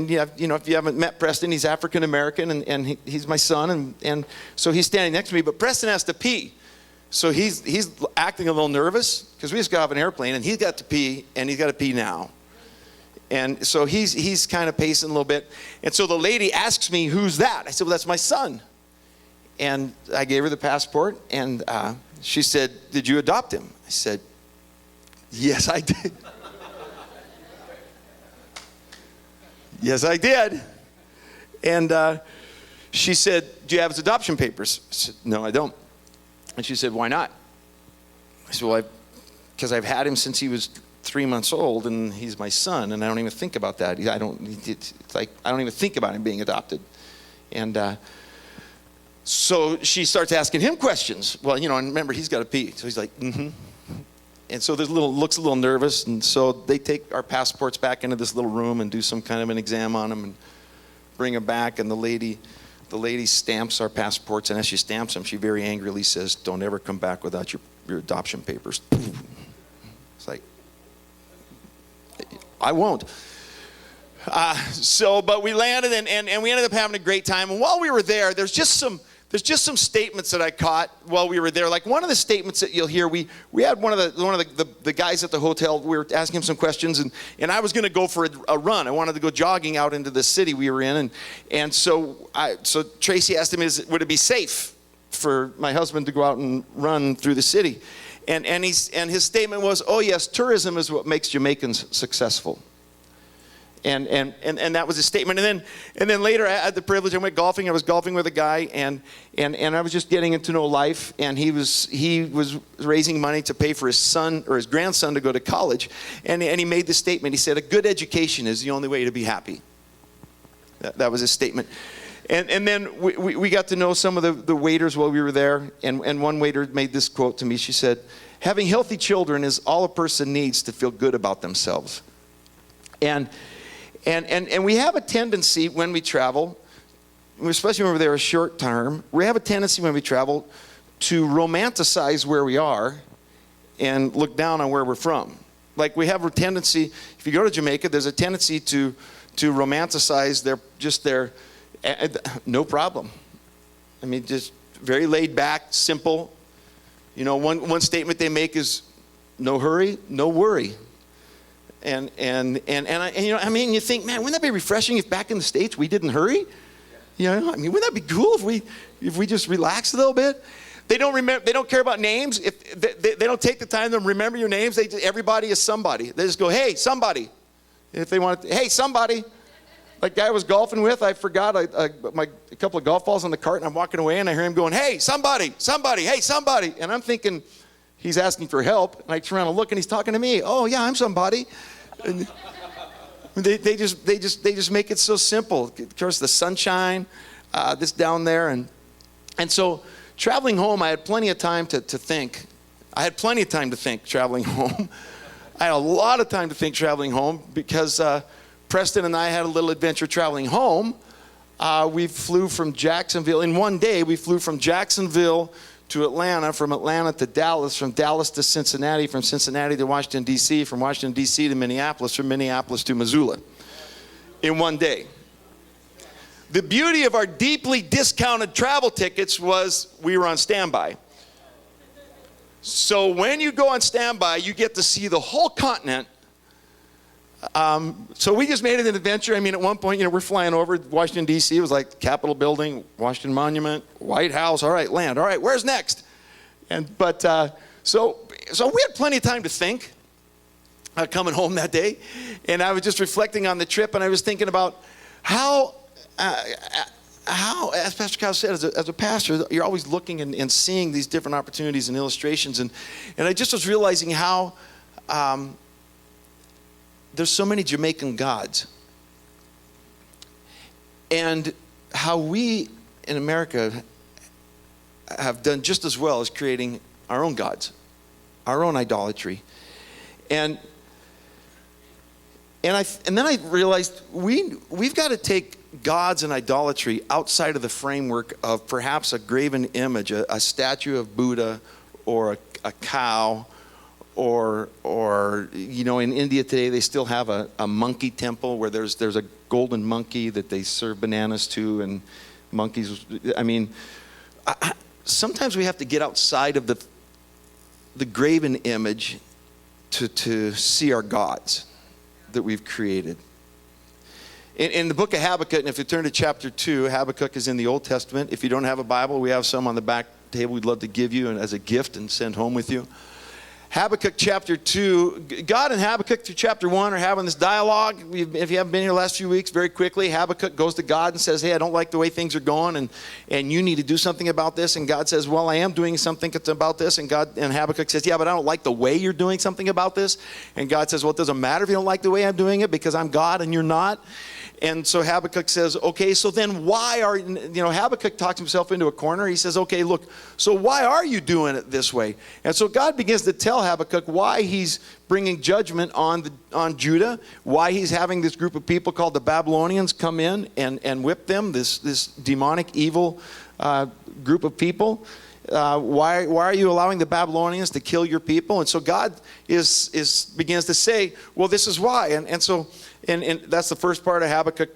yeah, you know, if you haven't met Preston, he's African American, and he's my son, and so he's standing next to me. But Preston has to pee, so he's acting a little nervous because we just got off an airplane, and he's got to pee, and he's got to pee now. And so he's kind of pacing a little bit. And so the lady asks me, "Who's that?" I said, "Well, that's my son." And I gave her the passport, and she said, "Did you adopt him?" I said, "Yes, I did." Yes, I did. And she said, "Do you have his adoption papers?" I said, "No, I don't." And she said, "Why not?" I said, "Well, because I've had him since he was 3 months old, and he's my son, and I don't even think about that. I don't even think about him being adopted." And so she starts asking him questions. Well, you know, and remember, he's got to pee, so he's like, "Mm-hmm." And so looks a little nervous, and so they take our passports back into this little room and do some kind of an exam on them and bring them back. And the lady stamps our passports, and as she stamps them, she very angrily says, "Don't ever come back without your adoption papers." It's like, I won't. But we landed, and we ended up having a great time. And while we were there, there's just some statements that I caught while we were there. Like one of the statements that you'll hear, we had one of the guys at the hotel, we were asking him some questions, and I was going to go for a run. I wanted to go jogging out into the city we were in, and so Tracy asked him, would it be safe for my husband to go out and run through the city? And his statement was, "Oh yes, tourism is what makes Jamaicans successful." And that was a statement. And then later I had the privilege, I went golfing. I was golfing with a guy, and I was just getting to know life. And he was raising money to pay for his son or his grandson to go to college. And he made this statement. He said, a good education is the only way to be happy. That was his statement. And then we got to know some of the waiters while we were there. And one waiter made this quote to me. She said, having healthy children is all a person needs to feel good about themselves. And we have a tendency when we travel, especially when we're there a short term, we have a tendency when we travel to romanticize where we are and look down on where we're from. Like we have a tendency, if you go to Jamaica, there's a tendency to romanticize their no problem. I mean, just very laid back, simple. You know, one statement they make is, no hurry, no worry. And you know, I mean, you think, man, wouldn't that be refreshing if back in the States we didn't hurry? You know, I mean, wouldn't that be cool if we just relaxed a little bit? They don't remember. They don't care about names. If they don't take the time to remember your names, everybody is somebody. They just go, hey, somebody. If they want to, hey, somebody. Like guy I was golfing with, I forgot a couple of golf balls on the cart, and I'm walking away, and I hear him going, hey, somebody, hey, somebody. And I'm thinking he's asking for help, and I turn around and look, and he's talking to me. Oh yeah, I'm somebody. And they just make it so simple. Of course, the sunshine, this down there, and so traveling home, I had plenty of time to think. I had plenty of time to think traveling home. I had a lot of time to think traveling home because Preston and I had a little adventure traveling home. We flew from Jacksonville. In one day, we flew from Jacksonville to Atlanta, from Atlanta to Dallas, from Dallas to Cincinnati, from Cincinnati to Washington, D.C., from Washington, D.C. to Minneapolis, from Minneapolis to Missoula in one day. The beauty of our deeply discounted travel tickets was we were on standby. So when you go on standby, you get to see the whole continent. So we just made it an adventure. I mean, at one point, you know, we're flying over Washington, D.C. It was like Capitol Building, Washington Monument, White House. All right, land. All right, where's next? So we had plenty of time to think coming home that day. And I was just reflecting on the trip, and I was thinking about how as Pastor Kyle said, as a pastor, you're always looking and seeing these different opportunities and illustrations. And I just was realizing how there's so many Jamaican gods. And how we in America have done just as well as creating our own gods, our own idolatry. And then I realized we've got to take gods and idolatry outside of the framework of perhaps a graven image, a statue of Buddha or a cow, or you know, in India today they still have a monkey temple where there's a golden monkey that they serve bananas to, and monkeys. I mean, sometimes we have to get outside of the graven image to see our gods that we've created. In the book of Habakkuk, and if you turn to chapter 2, Habakkuk is in the Old Testament. If you don't have a Bible, we have some on the back table we'd love to give you as a gift and send home with you. Habakkuk chapter 2, God and Habakkuk through chapter 1 are having this dialogue. If you haven't been here the last few weeks, very quickly, Habakkuk goes to God and says, hey, I don't like the way things are going, and you need to do something about this. And God says, well, I am doing something about this. And Habakkuk says, yeah, but I don't like the way you're doing something about this. And God says, well, it doesn't matter if you don't like the way I'm doing it, because I'm God and you're not. And so Habakkuk says, okay, so then why are, you know, Habakkuk talks himself into a corner. He says, okay, look, so why are you doing it this way? And so God begins to tell Habakkuk why he's bringing judgment on Judah, why he's having this group of people called the Babylonians come in and whip them, this demonic, evil group of people. Why are you allowing the Babylonians to kill your people? And so God begins to say, well, this is why. And so that's the first part of Habakkuk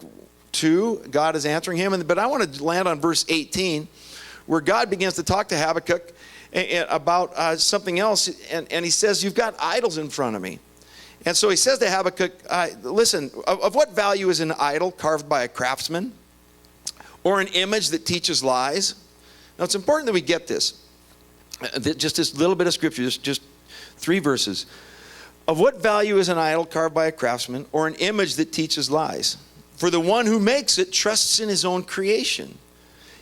2. God is answering him. But I want to land on verse 18, where God begins to talk to Habakkuk about something else. And he says, you've got idols in front of me. And so he says to Habakkuk, listen, of what value is an idol carved by a craftsman, or an image that teaches lies? Now, it's important that we get this. Just this little bit of scripture, just 3 verses. Of what value is an idol carved by a craftsman or an image that teaches lies? For the one who makes it trusts in his own creation.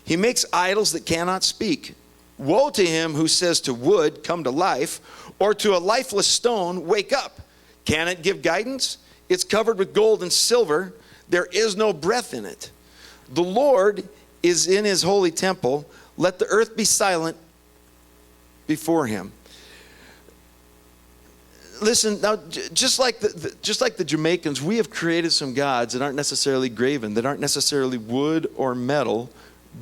He makes idols that cannot speak. Woe to him who says to wood, come to life, or to a lifeless stone, wake up. Can it give guidance? It's covered with gold and silver. There is no breath in it. The Lord is in his holy temple. Let the earth be silent before him. Listen, now, just like the Jamaicans, we have created some gods that aren't necessarily graven, that aren't necessarily wood or metal,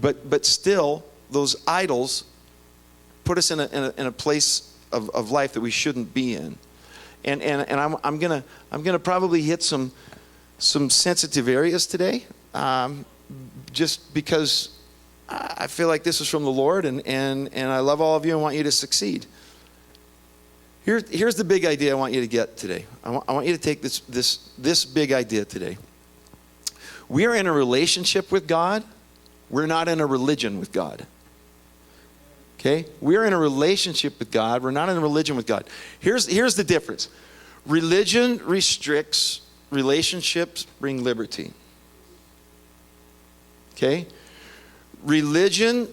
but still, those idols put us in a place of life that we shouldn't be in. And I'm gonna probably hit some sensitive areas today, just because I feel like this is from the Lord, and I love all of you and want you to succeed. Here's the big idea I want you to get today. I want you to take this big idea today. We are in a relationship with God. We're not in a religion with God. Okay? We're in a relationship with God. We're not in a religion with God. Here's the difference. Religion restricts. Relationships bring liberty. Okay? Religion,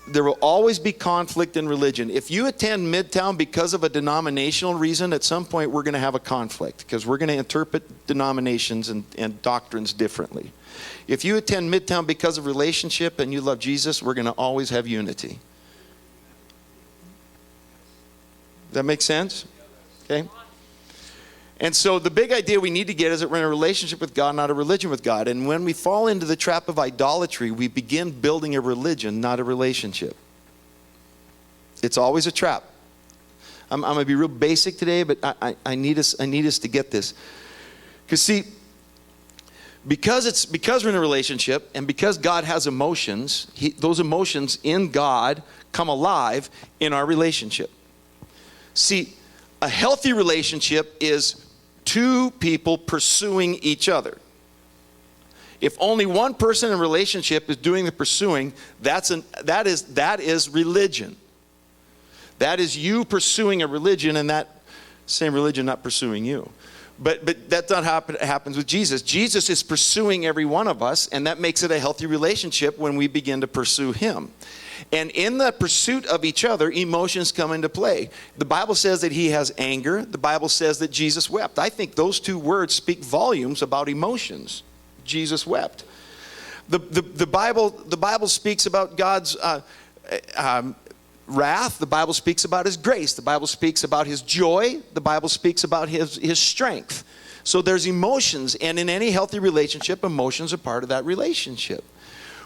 there will always be conflict in religion. If you attend Midtown because of a denominational reason, at some point we're going to have a conflict because we're going to interpret denominations and doctrines differently. If you attend Midtown because of relationship and you love Jesus, we're going to always have unity. Does that make sense? Okay. And so the big idea we need to get is that we're in a relationship with God, not a religion with God. And when we fall into the trap of idolatry, we begin building a religion, not a relationship. It's always a trap. I'm going to be real basic today, but I need us to get this. Because see, because we're in a relationship and because God has emotions, those emotions in God come alive in our relationship. See, a healthy relationship is two people pursuing each other. If only one person in a relationship is doing the pursuing, that is religion. That is you pursuing a religion and that same religion not pursuing you. But that's not how it happens with Jesus. Jesus is pursuing every one of us, and that makes it a healthy relationship when we begin to pursue him. And in the pursuit of each other, emotions come into play. The Bible says that he has anger. The Bible says that Jesus wept. I think those two words speak volumes about emotions. Jesus wept. The Bible speaks about God's wrath. The Bible speaks about his grace. The Bible speaks about his joy. The Bible speaks about his strength. So there's emotions, and in any healthy relationship, emotions are part of that relationship.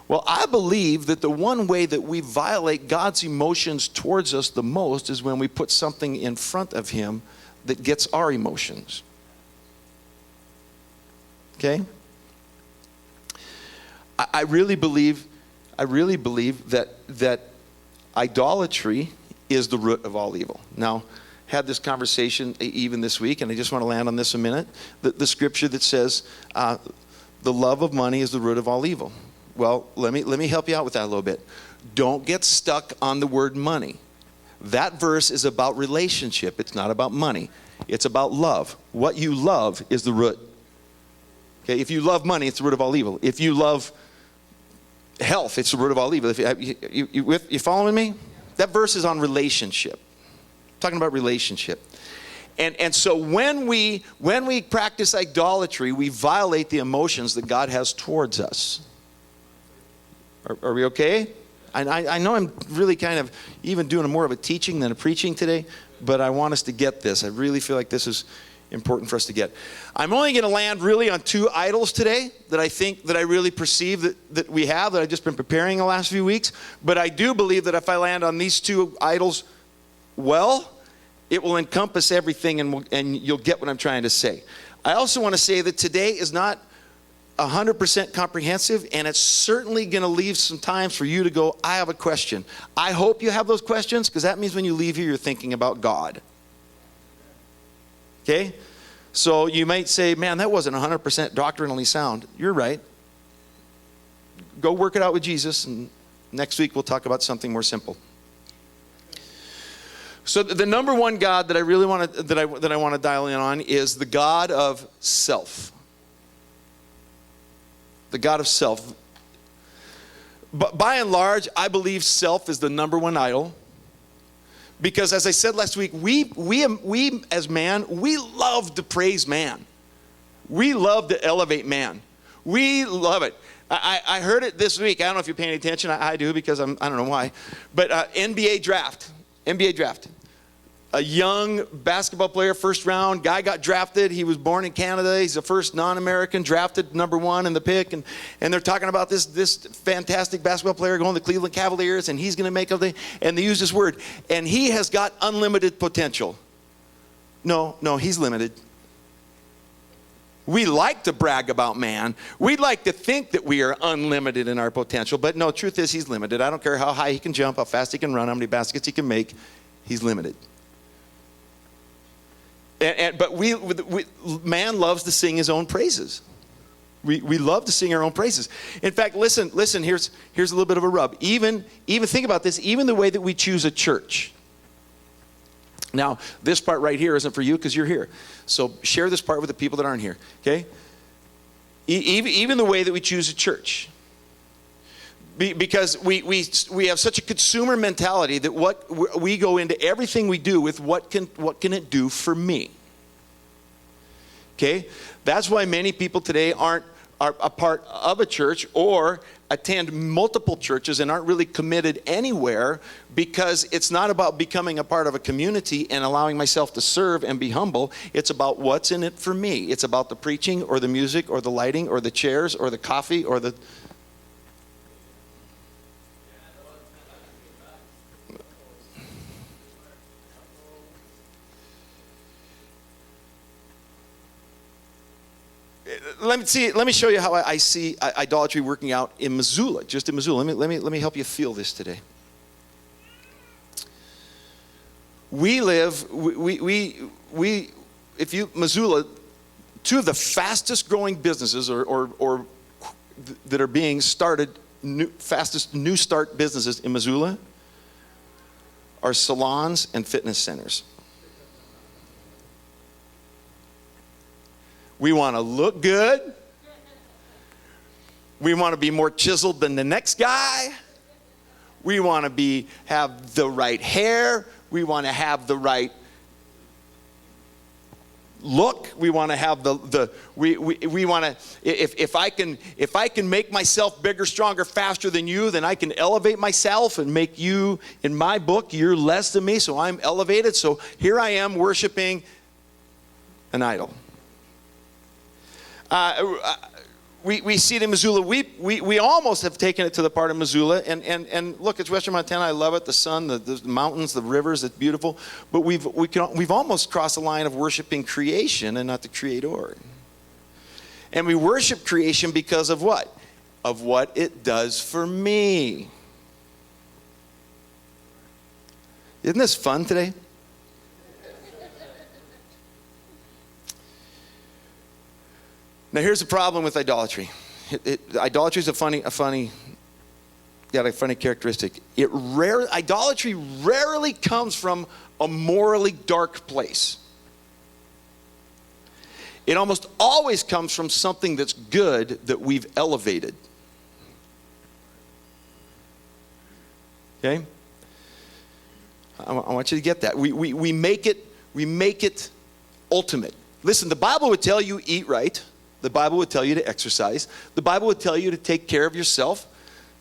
Well, I believe that the one way that we violate God's emotions towards us the most is when we put something in front of him that gets our emotions. Okay? I really believe that idolatry is the root of all evil. Now, had this conversation even this week, and I just want to land on this a minute. The scripture that says the love of money is the root of all evil. Well, let me help you out with that a little bit. Don't get stuck on the word money. That verse is about relationship. It's not about money. It's about love. What you love is the root. Okay, if you love money, it's the root of all evil. If you love health, it's the root of all evil. You following me? That verse is on relationship. I'm talking about relationship. And so when we practice idolatry, we violate the emotions that God has towards us. Are we okay? I know I'm really kind of even doing more of a teaching than a preaching today, but I want us to get this. I really feel like this is important for us to get. I'm only going to land really on two idols today that I really perceive that we have, that I've just been preparing the last few weeks. But I do believe that if I land on these two idols well, it will encompass everything and you'll get what I'm trying to say. I also want to say that today is not 100% comprehensive, and it's certainly going to leave some times for you to go, I have a question. I hope you have those questions, because that means when you leave here, you're thinking about God. Okay? So you might say, man, that wasn't 100% doctrinally sound. You're right. Go work it out with Jesus, and next week we'll talk about something more simple. So the number one God that I really want to that I want to dial in on is the God of self. The God of self. But by and large, I believe self is the number one idol. Because as I said last week, we as man, we love to praise man. We love to elevate man. We love it. I heard it this week. I don't know if you're paying attention. I do, because I don't know why. But NBA draft. A young basketball player, first round. Guy got drafted. He was born in Canada. He's the first non-American drafted number one in the pick. And they're talking about this fantastic basketball player going to the Cleveland Cavaliers, and he's going to make everything. And they use this word. And he has got unlimited potential. No, he's limited. We like to brag about man. We like to think that we are unlimited in our potential. But no, truth is, he's limited. I don't care how high he can jump, how fast he can run, how many baskets he can make. He's limited. But man loves to sing his own praises. We love to sing our own praises. In fact, listen. Here's a little bit of a rub. Even think about this. Even the way that we choose a church. Now, this part right here isn't for you because you're here. So share this part with the people that aren't here. Okay? Even the way that we choose a church. Because we have such a consumer mentality that we go into everything we do with what can it do for me. Okay, that's why many people today are a part of a church or attend multiple churches and aren't really committed anywhere, because it's not about becoming a part of a community and allowing myself to serve and be humble. It's about what's in it for me. It's about the preaching or the music or the lighting or the chairs or the coffee or the Let me show you how I see idolatry working out in Missoula, just in Missoula. Let me help you feel this today. Missoula, two of the fastest growing businesses or that are being started, fastest new start businesses in Missoula are salons and fitness centers. We want to look good. We want to be more chiseled than the next guy. We want to have the right hair. We want to have the right look. We want to have we want to, if I can make myself bigger, stronger, faster than you, then I can elevate myself and make you, in my book, you're less than me, so I'm elevated. So here I am worshiping an idol. We see it in Missoula. We almost have taken it to the part of Missoula, and look, it's Western Montana. I love it. The sun, the mountains, the rivers. It's beautiful. But we've almost crossed the line of worshiping creation and not the Creator. And we worship creation because of what? Of what it does for me. Isn't this fun today? Now here's the problem with idolatry. Idolatry is a funny characteristic. Idolatry rarely comes from a morally dark place. It almost always comes from something that's good that we've elevated. Okay? I want you to get that. We make it ultimate. Listen, the Bible would tell you eat right. The Bible would tell you to exercise. The Bible would tell you to take care of yourself,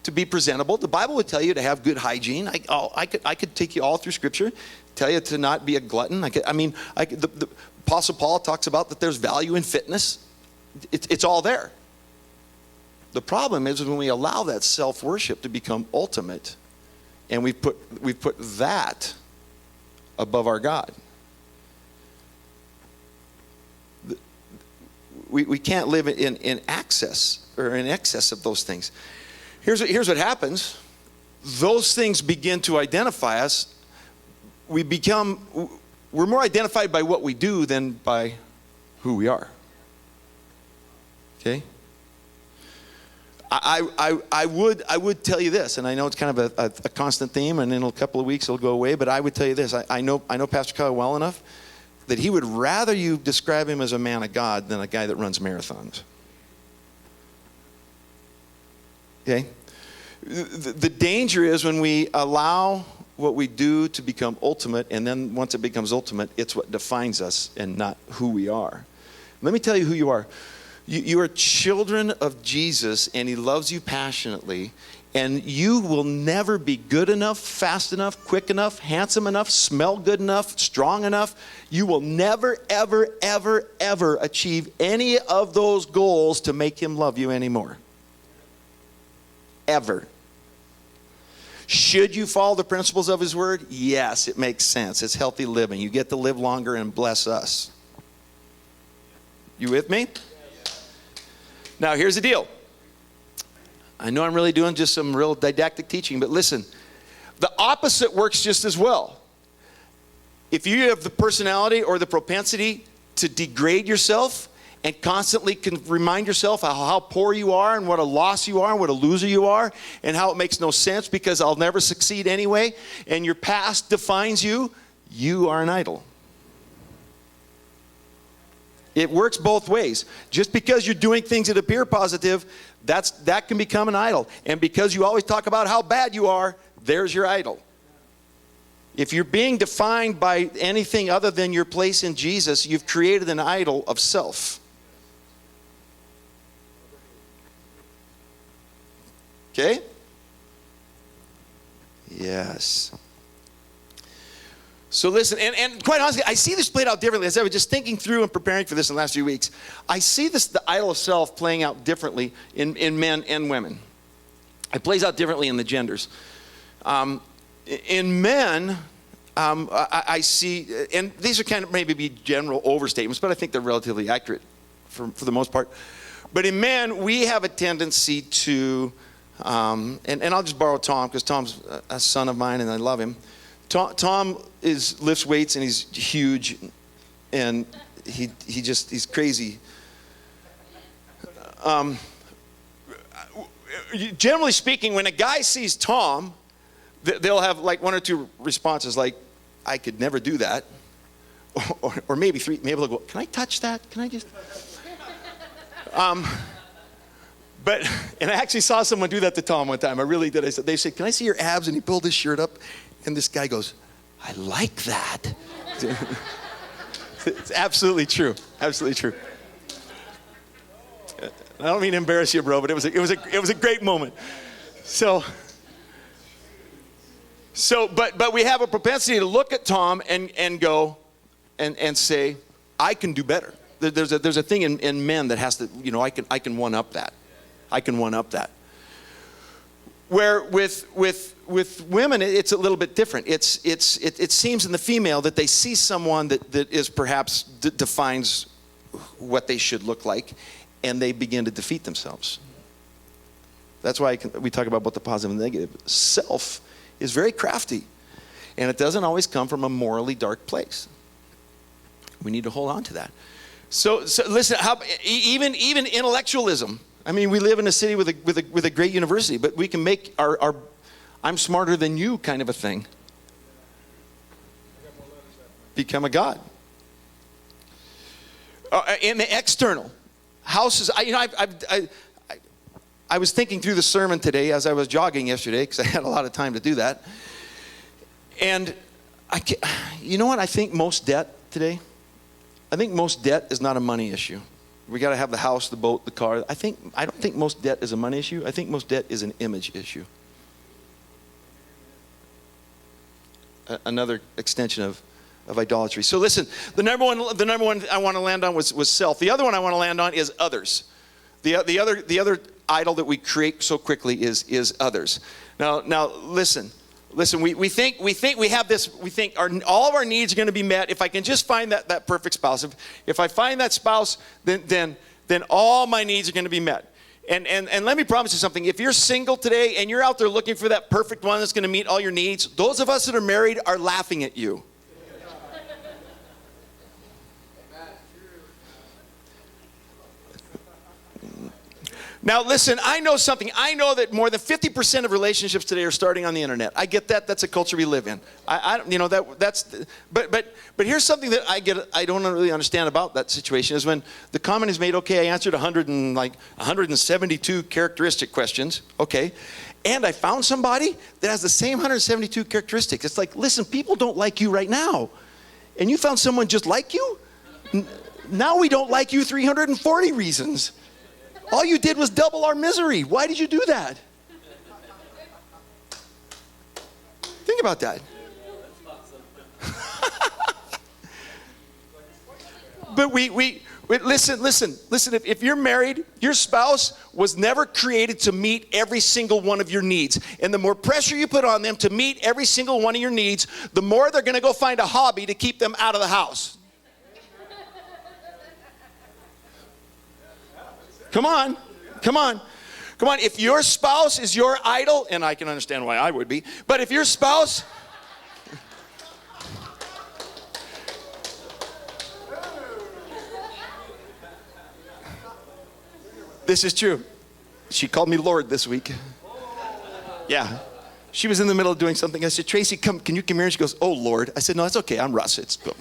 to be presentable. The Bible would tell you to have good hygiene. I could take you all through Scripture, tell you to not be a glutton. The Apostle Paul talks about that there's value in fitness. It's all there. The problem is when we allow that self-worship to become ultimate, and we put that above our God. We can't live in access or in excess of those things. Here's what happens. Those things begin to identify us. We're more identified by what we do than by who we are. Okay? I would tell you this, and I know it's kind of a constant theme, and in a couple of weeks it'll go away, but I would tell you this. I know Pastor Kyle well enough that he would rather you describe him as a man of God than a guy that runs marathons. Okay? The danger is when we allow what we do to become ultimate, and then once it becomes ultimate, it's what defines us and not who we are. Let me tell you who you are. You are children of Jesus, and he loves you passionately, and you will never be good enough, fast enough, quick enough, handsome enough, smell good enough, strong enough. You will never, ever, ever, ever achieve any of those goals to make him love you anymore. Ever. Should you follow the principles of his word? Yes, it makes sense. It's healthy living. You get to live longer and bless us. You with me? Now, here's the deal. I know I'm really doing just some real didactic teaching, but listen, the opposite works just as well. If you have the personality or the propensity to degrade yourself and constantly can remind yourself how poor you are and what a loss you are and what a loser you are and how it makes no sense because I'll never succeed anyway, and your past defines you, you are an idol. It works both ways. Just because you're doing things that appear positive, that can become an idol. And because you always talk about how bad you are, there's your idol. If you're being defined by anything other than your place in Jesus, you've created an idol of self. Okay? Yes. So listen, and quite honestly, I see this played out differently. As I was just thinking through and preparing for this in the last few weeks, I see the idol of self playing out differently in men and women. It plays out differently in the genders. In men, I see, and these are kind of maybe be general overstatements, but I think they're relatively accurate for the most part. But in men, we have a tendency to, and I'll just borrow Tom, because Tom's a son of mine and I love him. Tom lifts weights and he's huge, and he's crazy. Generally speaking, when a guy sees Tom, they'll have like one or two responses, like, "I could never do that," or maybe three. Maybe they'll go, "Can I touch that? Can I just?" And I actually saw someone do that to Tom one time. I really did. They said, "Can I see your abs?" And he pulled his shirt up. And this guy goes, "I like that." It's absolutely true. Absolutely true. I don't mean to embarrass you, bro, but it was a great moment. But we have a propensity to look at Tom and go and say, "I can do better." There's a thing in men that has to, I can one up that. I can one up that. Where with women, it's a little bit different. It seems in the female that they see someone that is perhaps defines what they should look like, and they begin to defeat themselves. That's why we talk about both the positive and the negative. Self is very crafty, and it doesn't always come from a morally dark place. We need to hold on to that. So listen, even intellectualism. I mean, we live in a city with a great university, but we can make our "I'm smarter than you" kind of a thing become a god. In the external, houses. I was thinking through the sermon today as I was jogging yesterday, because I had a lot of time to do that. And you know what? I think most debt today. I think most debt is not a money issue. We got to have the house, the boat, the car. I don't think most debt is a money issue. I think most debt is an image issue. Another extension of idolatry. So listen, the number one I want to land on was self. The other one I want to land on is others. The other idol that we create so quickly is others. Now listen. We think we have this. We think all of our needs are going to be met if I can just find that perfect spouse. If I find that spouse, then all my needs are going to be met. And let me promise you something. If you're single today and you're out there looking for that perfect one that's going to meet all your needs, those of us that are married are laughing at you. Now listen, I know something. I know that more than 50% of relationships today are starting on the internet. I get that. That's a culture we live in. But here's something that I don't really understand about that situation is when the comment is made, okay, I answered 172 characteristic questions, okay, and I found somebody that has the same 172 characteristics. It's like, listen, people don't like you right now, and you found someone just like you? Now we don't like you 340 reasons. All you did was double our misery. Why did you do that? Think about that. But we listen. If you're married, your spouse was never created to meet every single one of your needs. And the more pressure you put on them to meet every single one of your needs, the more they're going to go find a hobby to keep them out of the house. Come on. If your spouse is your idol, and I can understand why I would be, but if your spouse... This is true. She called me Lord this week. Yeah. She was in the middle of doing something. I said, Tracy, can you come here? And she goes, oh, Lord. I said, no, that's okay. I'm Russ. It's cool.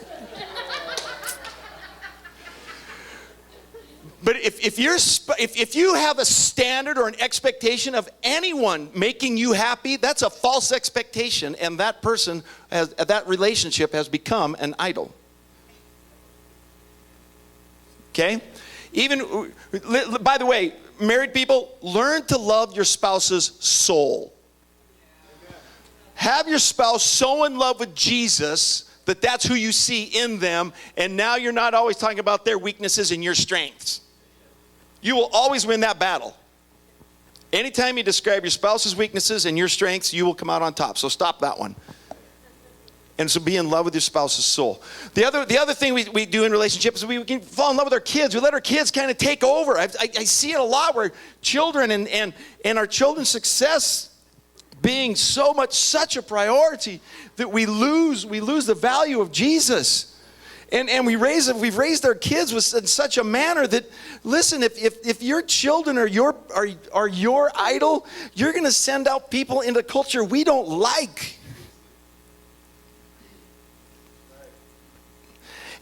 But if you have a standard or an expectation of anyone making you happy, that's a false expectation, and that person, that relationship has become an idol. Okay? Even, by the way, married people, learn to love your spouse's soul. Have your spouse so in love with Jesus that that's who you see in them, and now you're not always talking about their weaknesses and your strengths. You will always win that battle. Anytime you describe your spouse's weaknesses and your strengths, you will come out on top. So stop that one. And so be in love with your spouse's soul. The other thing we do in relationships is we can fall in love with our kids. We let our kids kind of take over. I see it a lot where children and our children's success being such a priority that we lose the value of Jesus. And we've raised our kids in such a manner that, listen, if your children are your idol, you're going to send out people into culture we don't like.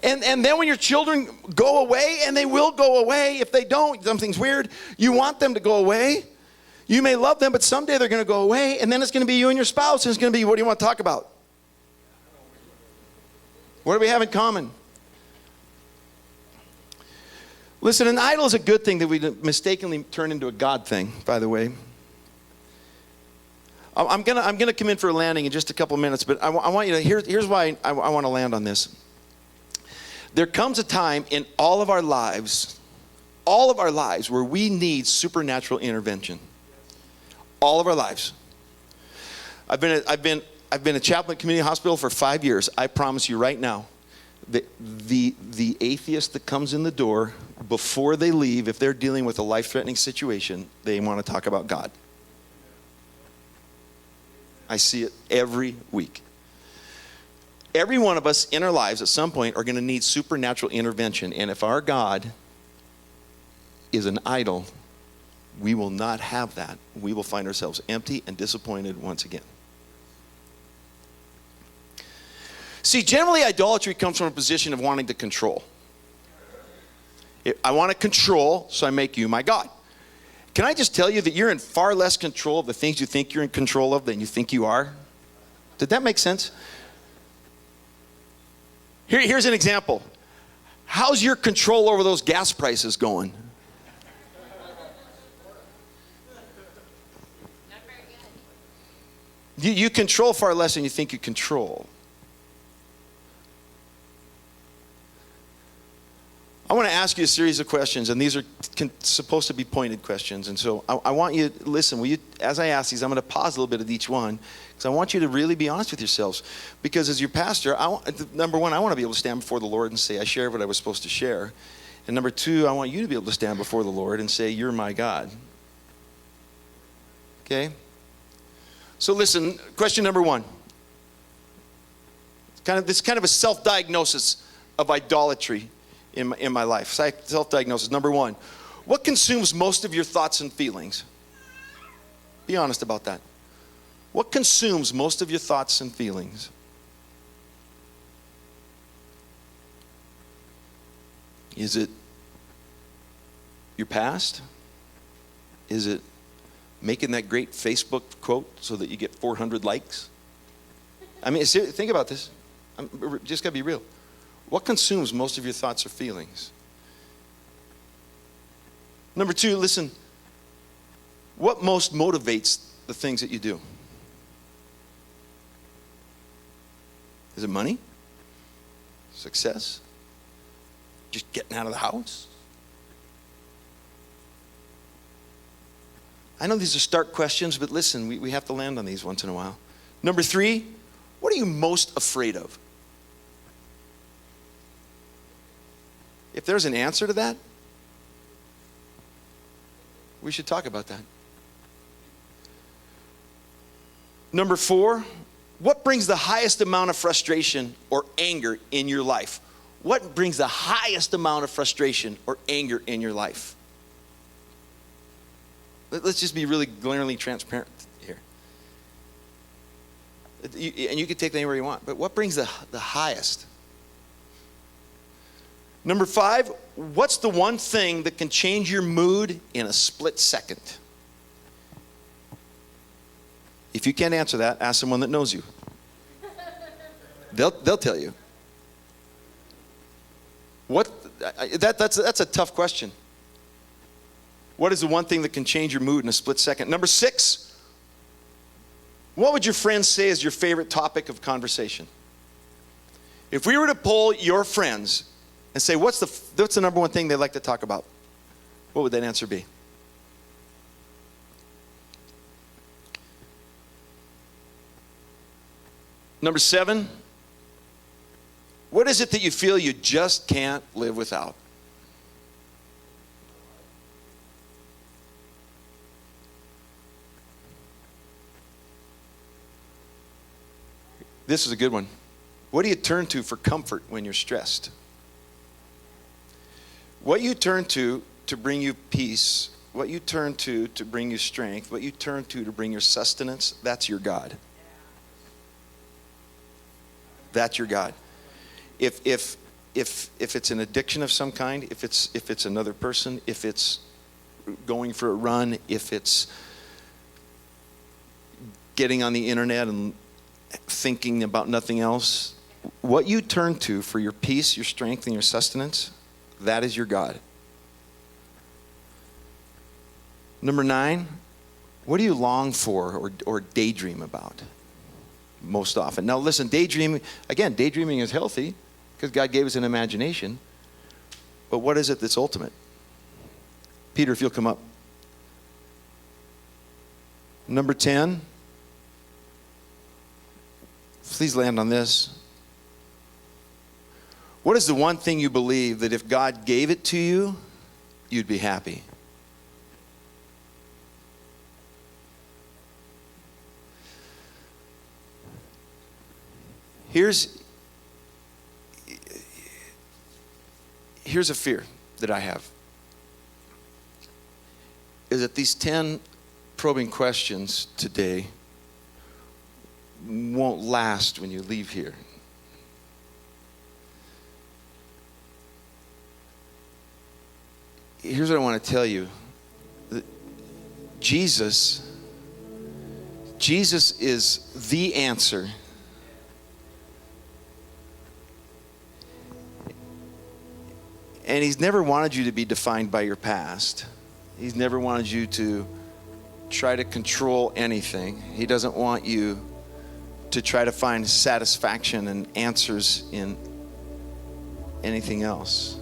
And then when your children go away, and they will go away, if they don't, something's weird, you want them to go away. You may love them, but someday they're going to go away, and then it's going to be you and your spouse, and it's going to be, what do you want to talk about? What do we have in common? Listen, an idol is a good thing that we mistakenly turn into a God thing, by the way. I'm gonna come in for a landing in just a couple minutes, but I want you to, here's why I want to land on this. There comes a time in all of our lives where we need supernatural intervention. All of our lives. I've been a chaplain at community hospital for 5 years. I promise you right now, the atheist that comes in the door, before they leave, if they're dealing with a life-threatening situation, they want to talk about God. I see it every week. Every one of us in our lives at some point are going to need supernatural intervention. And if our God is an idol, we will not have that. We will find ourselves empty and disappointed once again. See, generally idolatry comes from a position of wanting to control. I want to control, so I make you my God. Can I just tell you that you're in far less control of the things you think you're in control of than you think you are? Did that make sense? Here's an example. How's your control over those gas prices going? You control far less than you think you control. I want to ask you a series of questions, and these are supposed to be pointed questions. And so I want you to listen. As I ask these, I'm going to pause a little bit at each one, because I want you to really be honest with yourselves. Because as your pastor, number one, I want to be able to stand before the Lord and say, I shared what I was supposed to share. And number two, I want you to be able to stand before the Lord and say, you're my God. Okay? So listen, question number one. This kind of a self-diagnosis of idolatry in my life. Self-diagnosis. Number one, What consumes most of your thoughts and feelings? Be honest about that. What consumes most of your thoughts and feelings? Is it your past? Is it making that great Facebook quote so that you get 400 likes? I mean, think about this. Just got to be real. What consumes most of your thoughts or feelings? Number 2, listen. What most motivates the things that you do? Is it money? Success? Just getting out of the house? I know these are stark questions, but listen, we have to land on these once in a while. Number 3, what are you most afraid of? If there's an answer to that, we should talk about that. Number 4, what brings the highest amount of frustration or anger in your life? What brings the highest amount of frustration or anger in your life? Let's just be really glaringly transparent here. And you can take that anywhere you want, but what brings the highest? Number 5, what's the one thing that can change your mood in a split second? If you can't answer that, ask someone that knows you. They'll tell you. That's a tough question. What is the one thing that can change your mood in a split second? Number 6, what would your friends say is your favorite topic of conversation? If we were to poll your friends and say, what's the number one thing they like to talk about? What would that answer be? Number 7, what is it that you feel you just can't live without? This is a good one. What do you turn to for comfort when you're stressed? What you turn to bring you peace, what you turn to bring you strength, what you turn to bring your sustenance, that's your God. That's your God. If it's an addiction of some kind, if it's another person, if it's going for a run, if it's getting on the internet and thinking about nothing else, what you turn to for your peace, your strength, and your sustenance, that is your God. Number 9, what do you long for or daydream about most often? Now listen, daydreaming is healthy because God gave us an imagination. But what is it that's ultimate? Peter, if you'll come up. Number 10, please land on this. What is the one thing you believe that if God gave it to you, you'd be happy? Here's a fear that I have, is that these 10 probing questions today won't last when you leave here. Here's what I want to tell you. Jesus is the answer. And he's never wanted you to be defined by your past. He's never wanted you to try to control anything. He doesn't want you to try to find satisfaction and answers in anything else.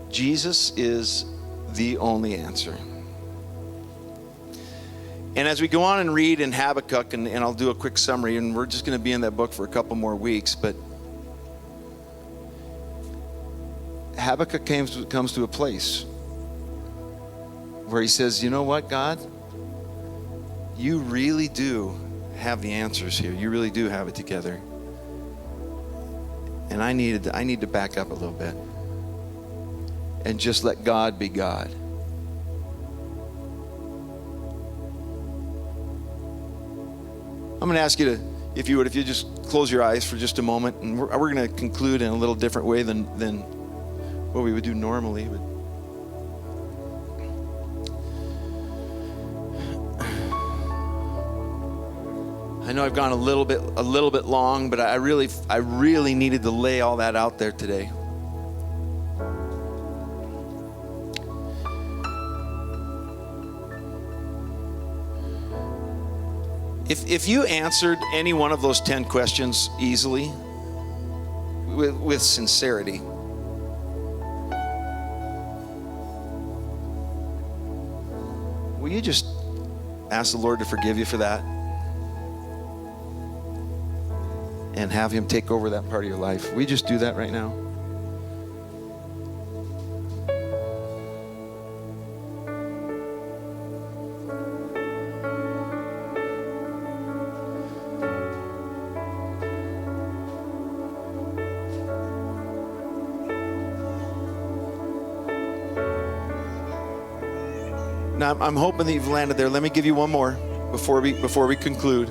Jesus is the only answer. And as we go on and read in Habakkuk, and I'll do a quick summary, and we're just going to be in that book for a couple more weeks, but Habakkuk comes to a place where he says, you know what, God? You really do have the answers here. You really do have it together. And I need to back up a little bit. and just let God be God. I'm going to ask you to, if you just close your eyes for just a moment, and we're going to conclude in a little different way than what we would do normally. But I know I've gone a little bit long, but I really needed to lay all that out there today. If you answered any one of those 10 questions easily, with sincerity, will you just ask the Lord to forgive you for that? And have Him take over that part of your life? Will you just do that right now? Now, I'm hoping that you've landed there. Let me give you one more before we conclude.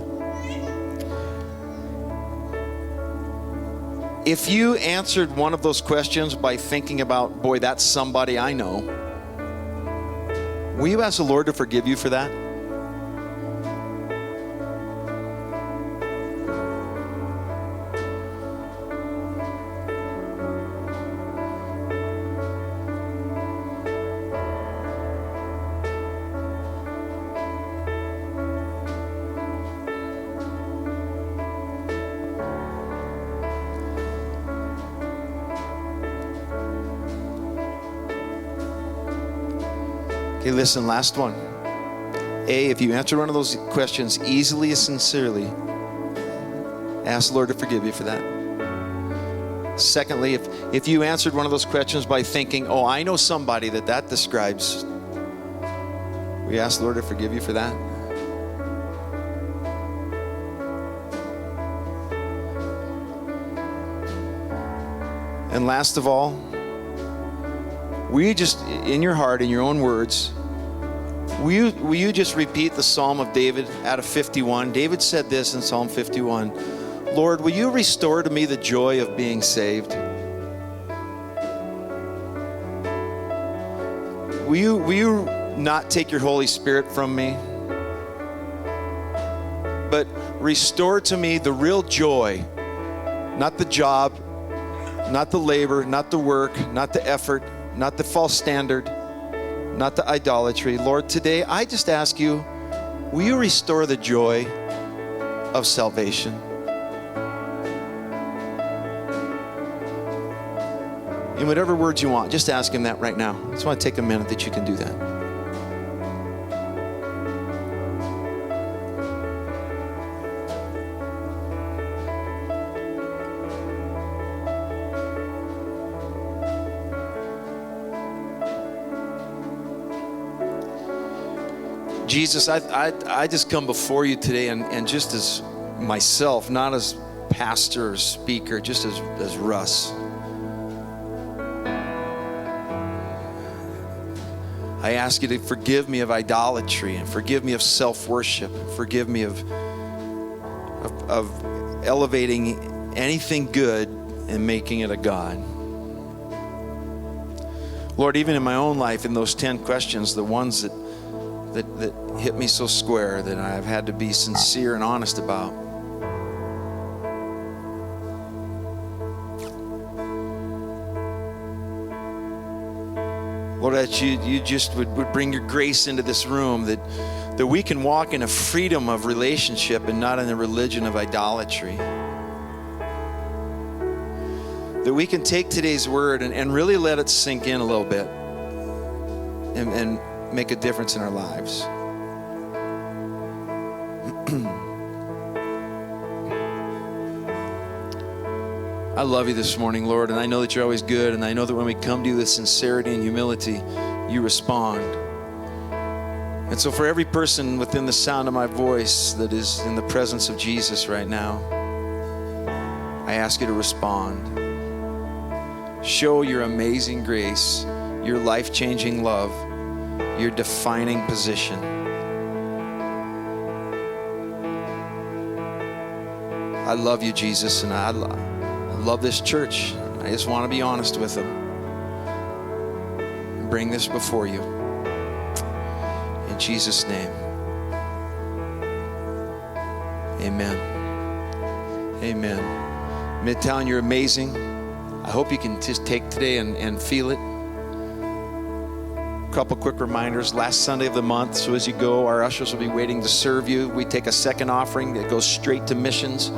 If you answered one of those questions by thinking about, boy, that's somebody I know, will you ask the Lord to forgive you for that? Okay, listen, last one. If you answered one of those questions easily and sincerely, ask the Lord to forgive you for that. Secondly, if you answered one of those questions by thinking, oh, I know somebody that describes, we ask the Lord to forgive you for that. And last of all, will you just, in your heart, in your own words, will you just repeat the Psalm of David out of 51? David said this in Psalm 51, Lord, will you restore to me the joy of being saved? Will you not take your Holy Spirit from me, but restore to me the real joy, not the job, not the labor, not the work, not the effort, not the false standard, not the idolatry. Lord, today I just ask you, will you restore the joy of salvation? In whatever words you want, just ask Him that right now. I just want to take a minute that you can do that. Jesus, I just come before you today and just as myself, not as pastor or speaker, just as Russ. I ask you to forgive me of idolatry and forgive me of self-worship. Forgive me of elevating anything good and making it a God. Lord, even in my own life, in those 10 questions, the ones that hit me so square that I've had to be sincere and honest about. Lord, that you just would bring your grace into this room, that we can walk in a freedom of relationship and not in a religion of idolatry. That we can take today's word and really let it sink in a little bit and make a difference in our lives. I love you this morning, Lord, and I know that you're always good, and I know that when we come to you with sincerity and humility, you respond. And so for every person within the sound of my voice that is in the presence of Jesus right now, I ask you to respond. Show your amazing grace your life-changing love, your defining position. I love you, Jesus, and I love this church. I just want to be honest with them. Bring this before you. In Jesus' name. Amen. Amen. Midtown, you're amazing. I hope you can just take today and feel it. A couple quick reminders. Last Sunday of the month, so as you go, our ushers will be waiting to serve you. We take a second offering that goes straight to missions.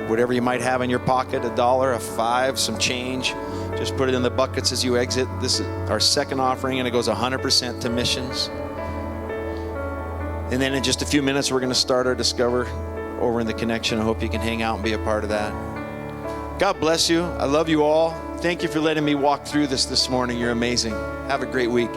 Whatever you might have in your pocket, $1, $5, some change, just put it in the buckets as you exit. This is our second offering, and it goes 100% to missions. And then in just a few minutes, we're going to start our Discover over in the Connection. I hope you can hang out and be a part of that. God bless you. I love you all. Thank you for letting me walk through this morning. You're amazing. Have a great week.